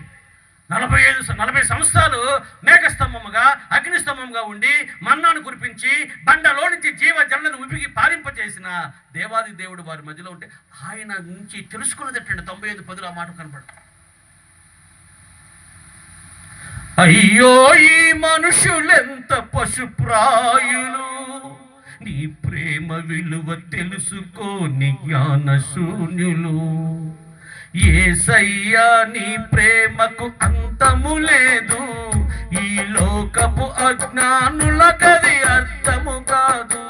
S1: 40 సంవత్సరాలు మేఘస్తంభముగా, అగ్నిస్తంభంగా ఉండి మన్నాను కురిపించి బండలో నుంచి జీవ జలను ఉపికి పారింపచేసిన దేవాది దేవుడు వారి మధ్యలో ఉంటే ఆయన నుంచి తెలుసుకున్నదట్టండి 95:10 ఆ మాట కనపడుతుంది. అయ్యో ఈ మనుషులెంత పశుప్రాయులు, నీ ప్రేమ విలువ తెలుసుకోని జ్ఞాన శూన్యులు. యేసయ్యా నీ ప్రేమకు అంతము లేదు, ఈ లోకపు అజ్ఞానులకది అర్థము కాదు.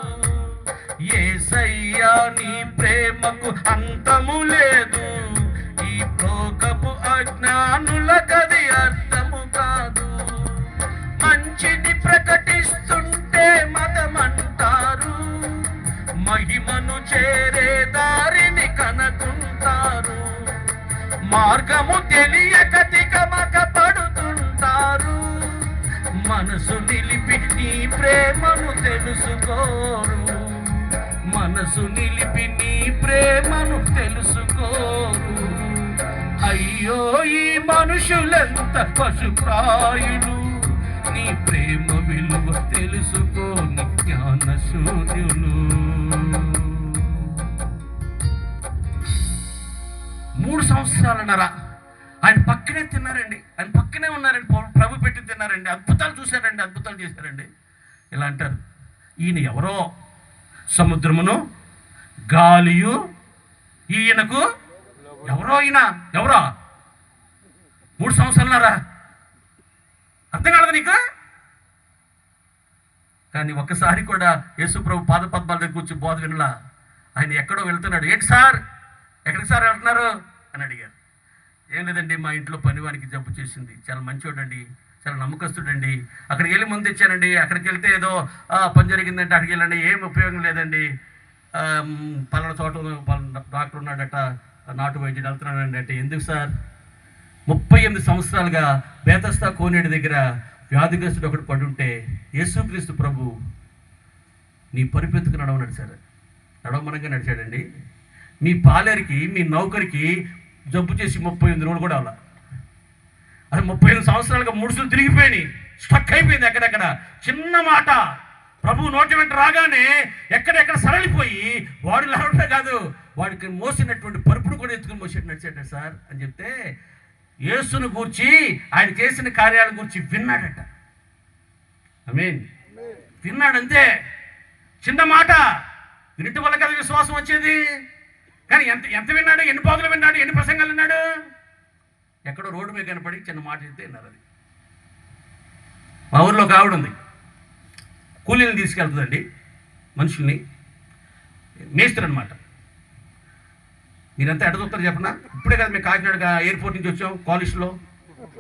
S1: యేసయ్యా నీ ప్రేమకు అంతము లేదు, ఈ లోకపు అజ్ఞానులకది అర్థము కాదు. మంచిని ప్రకటిస్తుంటే మతమంటారు, మహిమను చేరే దారిని కనుకుంటారు. మార్గము తెలియక తికమక పడుతుంటారు, మనసు నిలిపి నీ ప్రేమను తెలుసుకోరు. మనసు నిలిపి నీ ప్రేమను తెలుసుకోరు. అయ్యో ఈ మనుషులెంత పశుప్రాయులు, నీ ప్రేమ విలువ తెలుసుకోని జ్ఞాన శూన్యులు. 3 సంవత్సరాలన్నర ఆయన పక్కనే తిన్నారండి, ఆయన పక్కనే ఉన్నారండి, ప్రభు పెట్టి తిన్నారండి, అద్భుతాలు చూశారండి, అద్భుతాలు చేశారండి. ఇలా అంటారు, ఈయన ఎవరో సముద్రమును గాలియు ఈయనకు ఎవరో, ఈయన ఎవరో 3 సంవత్సరాలన్నర అర్థం కాదు నీకు. కానీ ఒక్కసారి కూడా యేసు ప్రభు పాదపద్మాల దగ్గర కూర్చొని బోధ వినలా. ఆయన ఎక్కడో వెళ్తున్నాడు. ఏంటి సార్, ఎక్కడికి సార్ వెళ్తున్నారు అని అడిగారు. ఏం లేదండి, మా ఇంట్లో పనివానికి జబ్బు చేసింది, చాలా మంచివాడండి, చాలా నమ్మకస్తుడండి, అక్కడికి వెళ్ళి ముందు తెచ్చానండి, అక్కడికి వెళ్తే ఏదో పని జరిగిందంటే అక్కడికి వెళ్ళండి, ఏం ఉపయోగం లేదండి, పలానా చోట డాక్టర్ ఉన్నాడట, నాటు వైద్యుడు వెళ్తున్నాడండి అంటే, ఎందుకు సార్? 38 సంవత్సరాలుగా బేతస్తా కోనేడు దగ్గర వ్యాధిగ్రస్తుడు ఒకటి పడుంటే యేసుక్రీస్తు ప్రభు నీ పరిపెత్తుకు నడవన్నాడు సార్. నడవమనంగా నడిచాడండి. మీ పాలేరికి, మీ నౌకరికి జబ్బు చేసి 38 రోజులు కూడా అలా. అది 35 సంవత్సరాలుగా ముడుసులు తిరిగిపోయినాయి, స్టక్ అయిపోయింది ఎక్కడెక్కడ. చిన్న మాట ప్రభు నోటి వెంట రాగానే ఎక్కడెక్కడ సరళిపోయి వాడు లేవడమే కాదు, వాడికి మోసినటువంటి పరుపును కూడా ఎత్తుకుని మోసేట్టు నడిచాడు సార్ అని చెప్తే, యేసును గూర్చి ఆయన చేసిన కార్యాల గురించి విన్నాడట. ఆమేన్. విన్నాడంతే, చిన్న మాట వినటం వల్ల కదా విశ్వాసం వచ్చేది. కానీ ఎంత విన్నాడు, ఎన్ని బాధలు విన్నాడు, ఎన్ని ప్రసంగాలు విన్నాడు. ఎక్కడో రోడ్డు మీద కనపడి చిన్న మాట చెప్తే విన్నారు. అది మా ఊర్లో ఒక ఆవిడ ఉంది, కూలీలను తీసుకెళ్తుందండి, మనుషుల్ని, మేస్త్రి అనమాట. మీరంతా ఎడ చూస్తారు చెప్పనా? ఇప్పుడే కదా మేము కాకినాడ ఎయిర్పోర్ట్ నుంచి వచ్చాం, కాలేజ్లో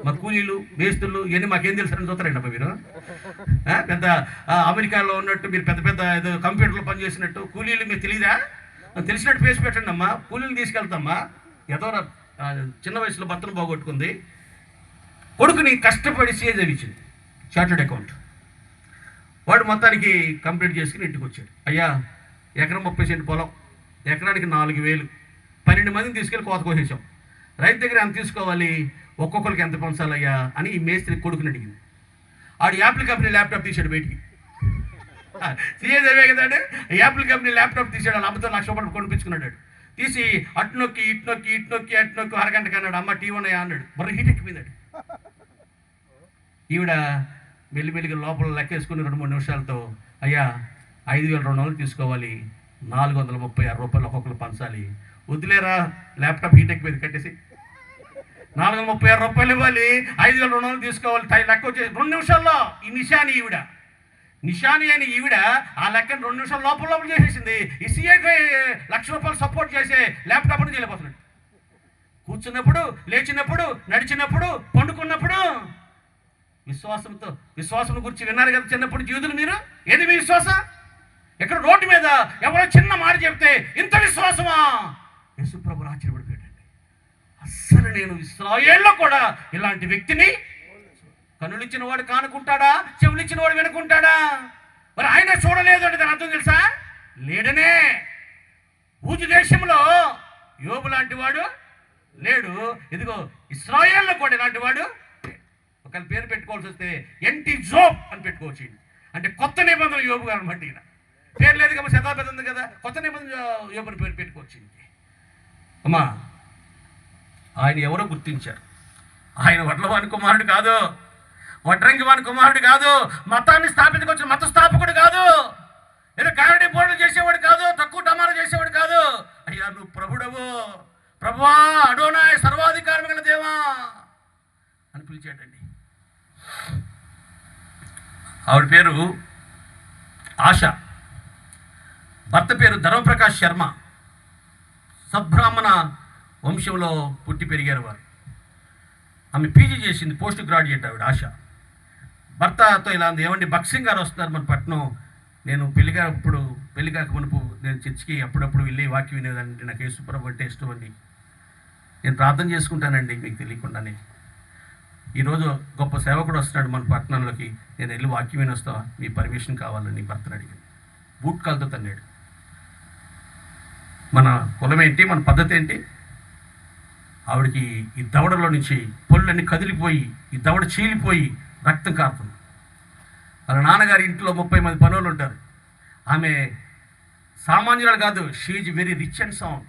S1: మా కూలీలు మేస్తులు ఇవన్నీ మాకేం తెలుసని చూస్తారండి అబ్బా మీరు? పెద్ద అమెరికాలో ఉన్నట్టు మీరు పెద్ద పెద్ద ఏదో కంప్యూటర్లో పనిచేసినట్టు కూలీలు మీరు తెలియదా? తెలిసినట్టు పేసి పెట్టండి అమ్మా, కూలీలు తీసుకెళ్తామ్మా. ఏదో చిన్న వయసులో భర్తను పోగొట్టుకుంది, కొడుకుని కష్టపడి సీఏ చదివించింది, చార్టెడ్ అకౌంట్. వాడు మొత్తానికి కంప్లీట్ చేసుకుని ఇంటికి వచ్చాడు. అయ్యా ఎకరం 30 సెంట్ పొలం, ఎకరానికి 4,000, 12 మందిని తీసుకెళ్ళి కోత కోసేసాం. రైతు దగ్గర ఎంత తీసుకోవాలి, ఒక్కొక్కరికి ఎంత పంచాలయ్యా అని ఈ మేస్త్రి కొడుకుని అడిగింది. ఆడు యాపిల్ కంపెనీ ల్యాప్టాప్ తీసాడు బయటికి. సీఏ చదివే కదండి, యాపిల్ కంపెనీ ల్యాప్టాప్ తీసాడు. వాళ్ళ అమ్మతో 1,00,000 రూపాయలు కొనిపించుకున్నాడు. తీసి అటు నొక్కి ఇటు నొక్కి ఇటు నొక్కి అటు నొక్కి అరగంటకి అన్నాడు. అమ్మ టీ ఉన్నాయా అన్నాడు. బర్ర హీట్ ఎక్కిపోయిందాడు. ఈవిడ మెల్లిమెల్లిగా లోపల లెక్కేసుకుని 2-3 నిమిషాలతో, అయ్యా 5,200 తీసుకోవాలి, 436 రూపాయలు ఒక్కొక్కరు పంచాలి. వదిలేరా, ల్యాప్టాప్ హీట్ ఎక్కిపోయింది, కట్టేసి 436 రూపాయలు ఇవ్వాలి, 5,200 తీసుకోవాలి. లెక్క వచ్చేసి 2 నిమిషాల్లో ఈ నిషాని అని ఈవిడ ఆ లెక్కను 2 నిమిషాల లోపల చేసేసింది. ఈ సీఏకి 1,00,000 రూపాయలు సపోర్ట్ చేసే ల్యాప్టాప్ నుంచి వెళ్ళిపోతున్నాడు. కూర్చున్నప్పుడు, లేచినప్పుడు, నడిచినప్పుడు, పండుకున్నప్పుడు విశ్వాసం గురించి విన్నారు కదా చిన్నప్పుడు జీవితులు మీరు. ఏది మీ విశ్వాసం? ఎక్కడ రోడ్డు మీద ఎవరో చిన్న మాట చెప్తే ఇంత విశ్వాసమా? యేసుప్రభు ఆశ్చర్యపడిపోయాడండి. అస్సలు నేను ఇశ్రాయేల్లో కూడా ఇలాంటి వ్యక్తిని, కన్నులు ఇచ్చిన వాడు కానుకుంటాడా, చెవులు ఇచ్చిన వాడు వినుకుంటాడా? మరి ఆయన చూడలేదు అంటే దాని అర్థం తెలుసా? లేడనే. ఊజు దేశంలో యోబు లాంటి వాడు లేడు, ఇదిగో ఇశ్రాయేల్లో కూడా ఇలాంటి వాడు. ఒకళ్ళ పేరు పెట్టుకోవాల్సి వస్తే ఎన్టీ జోబ్ అని పెట్టుకోవచ్చు. అంటే కొత్త నిబంధన యోబు గారు అనమాట. ఈయన పేరు లేదు కాబట్టి శతాబ్దం ఉంది కదా, కొత్త నిబంధన యోబుని పేరు పెట్టుకోవచ్చు. అమ్మా, ఆయన ఎవరో గుర్తించారు. ఆయన వడ్లవాని కుమారుడు కాదు, వడ్రంగి వాని కుమారుడు కాదు, మతాన్ని స్థాపించుకొచ్చిన మత స్థాపకుడు కాదు, ఏదో గారడీ బోర్డులు చేసేవాడు కాదు, తక్కువ డమాలు చేసేవాడు కాదు. అయ్యా నువ్వు ప్రభుడవు, ప్రభువా అడోనాయ్ సర్వాధికారం గల దేవా అని పిలిచాడండి. ఆవిడ పేరు ఆశ, భర్త పేరు ధర్మప్రకాష్ శర్మ. సద్బ్రాహ్మణ వంశంలో పుట్టి పెరిగారు వారు. ఆమె పీజీ చేసింది, పోస్ట్ గ్రాడ్యుయేట్ ఆవిడ ఆశ. భర్తతో ఇలా ఉంది, ఏమండి బక్సింగ్ గారు వస్తున్నారు మన పట్నం, నేను పెళ్లి కాక మునుపు నేను చర్చికి అప్పుడప్పుడు వెళ్ళి వాక్యం వినేదాన్ని, నాకు యేసుప్రభు అంటే ఇష్టం అండి, నేను ప్రార్థన చేసుకుంటానండి మీకు తెలియకుండానే. ఈరోజు గొప్ప సేవకుడు వస్తున్నాడు మన పట్టణంలోకి, నేను వెళ్ళి వాక్యం వినొస్తా, మీ పర్మిషన్ కావాలని భర్తను అడిగాను. బూట్ కాలుతో తన్నాడు. మన కులం ఏంటి, మన పద్ధతి ఏంటి? ఆవిడకి ఈ దవడలో నుంచి పొల్లన్నీ కదిలిపోయి, ఈ దవడ చీలిపోయి రక్తం కారుతుంది. వాళ్ళ నాన్నగారి ఇంట్లో 30 మంది పనులు ఉంటారు. ఆమె సామాన్యురాలు కాదు, she's very rich and sound.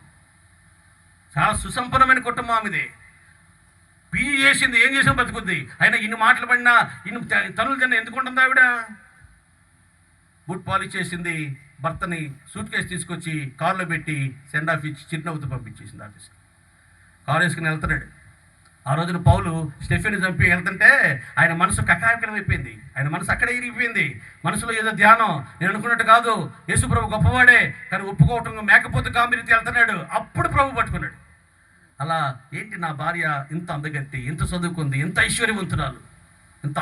S1: చాలా సుసంపన్నమైన కుటుంబం ఆమెది. పీజీ చేసింది, ఏం చేసినా బతుకుద్ది. అయినా ఇన్ని మాటలు పడినా, ఇన్ని తనులు తిన్నా ఎందుకు ఉంటుంది ఆవిడ? బూట్ పాలిష్ చేసింది, భర్తని సూట్ కేసు తీసుకొచ్చి కారులో పెట్టి సెండ్ ఆఫ్ ఇచ్చి చిరునవ్వుతో పంపించేసింది ఆఫీస్కి. కారు వేసుకుని వెళ్తున్నాడు. ఆ రోజున పౌలు స్టెఫెన్ని చంపి వెళ్తుంటే ఆయన మనసు కకాయకలం అయిపోయింది. ఆయన మనసు అక్కడే ఇరిగిపోయింది. మనసులో ఏదో ధ్యానం. నేను అనుకున్నట్టు కాదు, యేసుప్రభు గొప్పవాడే, కానీ ఒప్పుకోవటం మేకపోతే గాంభీర్యత వెళ్తున్నాడు. అప్పుడు ప్రభు పట్టుకున్నాడు. అలా ఏంటి నా భార్య ఇంత అందగత్తి, ఇంత చదువుకుంది, ఇంత ఐశ్వర్యవంతురాలు, ఇంత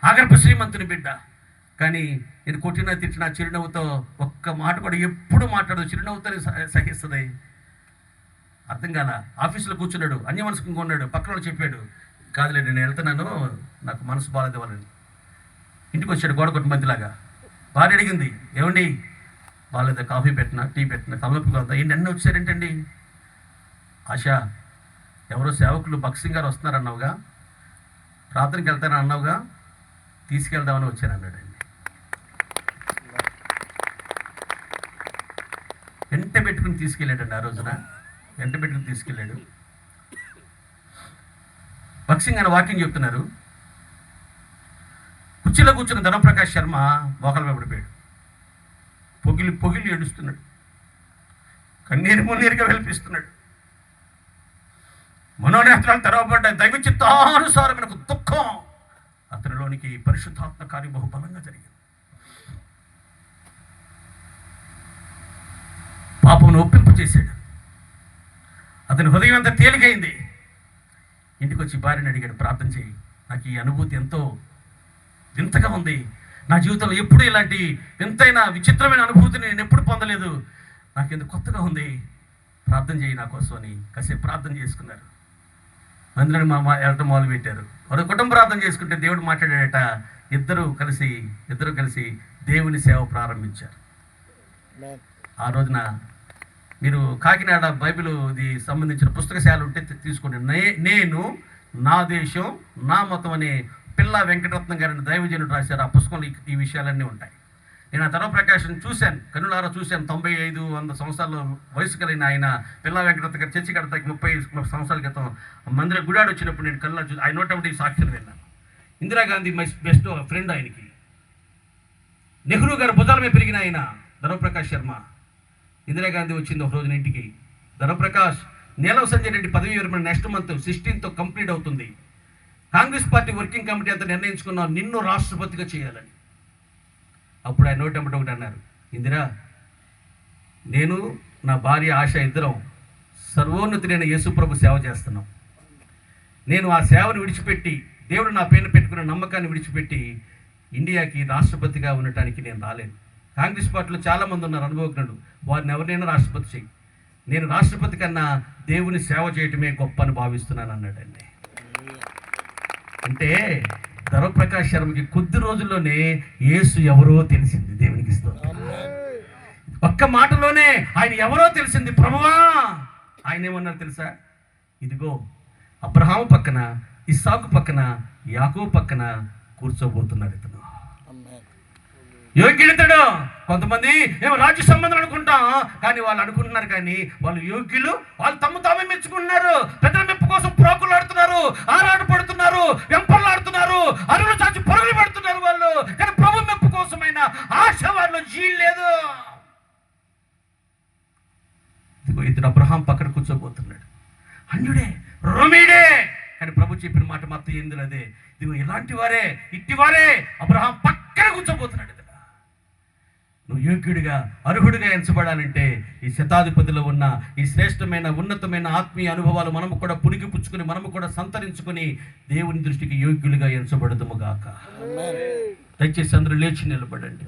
S1: ఆగర్భ శ్రీమంతుని బిడ్డ, కానీ నేను కొట్టినా తిట్టినా చిరునవ్వుతో ఒక్క మాట కూడా ఎప్పుడు మాట్లాడదు, చిరునవ్వుతోనే సహిస్తుంది. అర్థం కాల. ఆఫీసులో కూర్చున్నాడు, అన్యమనస్కంగా ఉన్నాడు. పక్కన చెప్పాడు, కాదులే నేను వెళ్తున్నాను, నాకు మనసు బాగాలేదు వాళ్ళని. ఇంటికి వచ్చాడు గోడకొట్టు మందిలాగా. భార్య అడిగింది, ఏమండి బాగాలేదా, కాఫీ పెట్టినా, టీ పెట్టినా, తలనొప్పి కదా, ఏంటి అన్నీ వచ్చారేంటండి? ఆశ, ఎవరో సేవకులు బక్సింగ్ గారు వస్తున్నారన్నావుగా, ప్రార్థనకి వెళ్తానని అన్నావుగా, తీసుకెళ్దామని వచ్చాను అన్నాడండి. వెంట పెట్టుకుని తీసుకెళ్ళాడండి. ఆ రోజున వెంట పెట్టుకుని తీసుకెళ్ళాడు. బక్సింగ్ అని వాకింగ్ చెప్తున్నారు. కుర్చీలో కూర్చున్న ధర్మప్రకాష్ శర్మ మోకాలు పడిపోయాడు. పొగిలి ఏడుస్తున్నాడు, కన్నీరు మున్నీరుగా వెలిపిస్తున్నాడు. మనోనేత్రాలు తెరవబడ్డాయి. దైవ చిత్తానుసారమైన దుఃఖం అతనిలోనికి పరిశుద్ధాత్మ కార్యం బహుబలంగా జరిగింది. పాపమును ఒప్పింపు చేశాడు. అతని హృదయం అంతా తేలికైంది. ఇంటికి వచ్చి భార్యని అడిగాడు, ప్రార్థన చేయి, నాకు ఈ అనుభూతి ఎంతో వింతగా ఉంది, నా జీవితంలో ఎప్పుడు ఇలాంటి వింతైన విచిత్రమైన అనుభూతిని నేను ఎప్పుడు పొందలేదు, నాకు ఎందుకు కొత్తగా ఉంది, ప్రార్థన చేయి నా కోసం అని కాసేపు ప్రార్థన చేసుకున్నారు. అందులో మా వెళ్ళటం మొదలు పెట్టారు. ఒక కుటుంబ ప్రార్థన చేసుకుంటే దేవుడు మాట్లాడాడట. ఇద్దరు కలిసి దేవుని సేవ ప్రారంభించారు. ఆ రోజున మీరు కాకినాడ బైబిల్ది సంబంధించిన పుస్తకశాల ఉంటే తీసుకోండి. నేను, నా దేశం, నా మతం అనే పిల్ల వెంకటరత్నం గారిని దైవజనుడు రాశారు. ఆ పుస్తకంలో ఈ విషయాలన్నీ ఉంటాయి. నేను ఆ ధర్మప్రకాశం చూశాను, కన్నులారా చూశాను. 95-100 సంవత్సరాల వయసు కలిగిన ఆయన పిల్ల వెంకటరత్న గారు చర్చి కడతాకి 30 సంవత్సరాల క్రితం మందిర గుడాడు వచ్చినప్పుడు నేను కళ్ళ చూసి ఆయన నోటబడి సాక్షులు విన్నాను. ఇందిరాగాంధీ మై బెస్ట్ ఫ్రెండ్ ఆయనకి. నెహ్రూ గారు భుజాల మీద పెరిగిన ఆయన ధర్మప్రకాష్ శర్మ. ఇందిరాగాంధీ వచ్చింది ఒక రోజున ఇంటికి. ధర్మప్రకాష్, నీలవ సంజయ్ రెడ్డి పదవి విరమణ నెక్స్ట్ మంత్ 16తో కంప్లీట్ అవుతుంది. కాంగ్రెస్ పార్టీ వర్కింగ్ కమిటీ అంతా నిర్ణయించుకున్నాం నిన్ను రాష్ట్రపతిగా చేయాలని. అప్పుడు ఆయన నోటెంబటి ఒకటి అన్నారు, ఇందిరా, నేను నా భార్య ఆశ ఇద్దరం సర్వోన్నతుడైన యేసుప్రభు సేవ చేస్తున్నాం. నేను ఆ సేవను విడిచిపెట్టి, దేవుడు నా పేరును పెట్టుకున్న నమ్మకాన్ని విడిచిపెట్టి ఇండియాకి రాష్ట్రపతిగా ఉండటానికి నేను రాలేను. కాంగ్రెస్ పార్టీలో చాలామంది ఉన్నారు అనుభవజ్ఞులు, వారిని ఎవరినైనా రాష్ట్రపతి చేయి, నేను రాష్ట్రపతి కన్నా దేవుని సేవ చేయటమే గొప్ప అని భావిస్తున్నాను అన్నాడండి. అంటే ధర్మప్రకాష్ శర్మకి కొద్ది రోజుల్లోనే యేసు ఎవరో తెలిసింది. దేవునికి స్తోత్రం. ఒక్క మాటలోనే ఆయన ఎవరో తెలిసింది. ప్రభువా, ఆయన ఏమన్నారు తెలుసా? ఇదిగో అబ్రహాము పక్కన, ఇస్సాకు పక్కన, యాకోబు పక్కన కూర్చోబోతున్నాడు ఇతను. యోగ్యుడితడు. కొంతమంది ఏమో రాజ్య సంబంధం అనుకుంటాం, కానీ వాళ్ళు అనుకుంటున్నారు, కానీ వాళ్ళు యోగ్యులు. వాళ్ళు తమ్ము తామే మెచ్చుకుంటున్నారు. పెద్దల మెప్పు కోసం ప్రోకులాడుతున్నారు, ఆరాడు పడుతున్నారు, వెంపర్లాడుతున్నారు, అరువులు చాచి పరుగులు పడుతున్నారు వాళ్ళు. కానీ ప్రభు మెప్పు కోసమైన ఆశ వాళ్ళు జీలేదు. ఇతడు అబ్రహాం పక్కన కూర్చోబోతున్నాడు. అన్యుడే, రోమీడే, కానీ ప్రభు చెప్పిన మాట మాత్రం ఏంది అదే. ఇదిగో ఇలాంటి వారే, ఇట్టివారే అబ్రహాం పక్కన కూర్చోబోతున్నాడు. నువ్వు యోగ్యుడిగా, అర్హుడిగా ఎంచబడాలంటే ఈ శతాధిపతిలో ఉన్న ఈ శ్రేష్టమైన ఉన్నతమైన ఆత్మీయ అనుభవాలు మనము కూడా పుణికి పుచ్చుకొని, మనము కూడా సంతరించుకొని దేవుని దృష్టికి యోగ్యులుగా ఎంచబడదుము గాక. దయచేసి అందరూ లేచి నిలబడండి.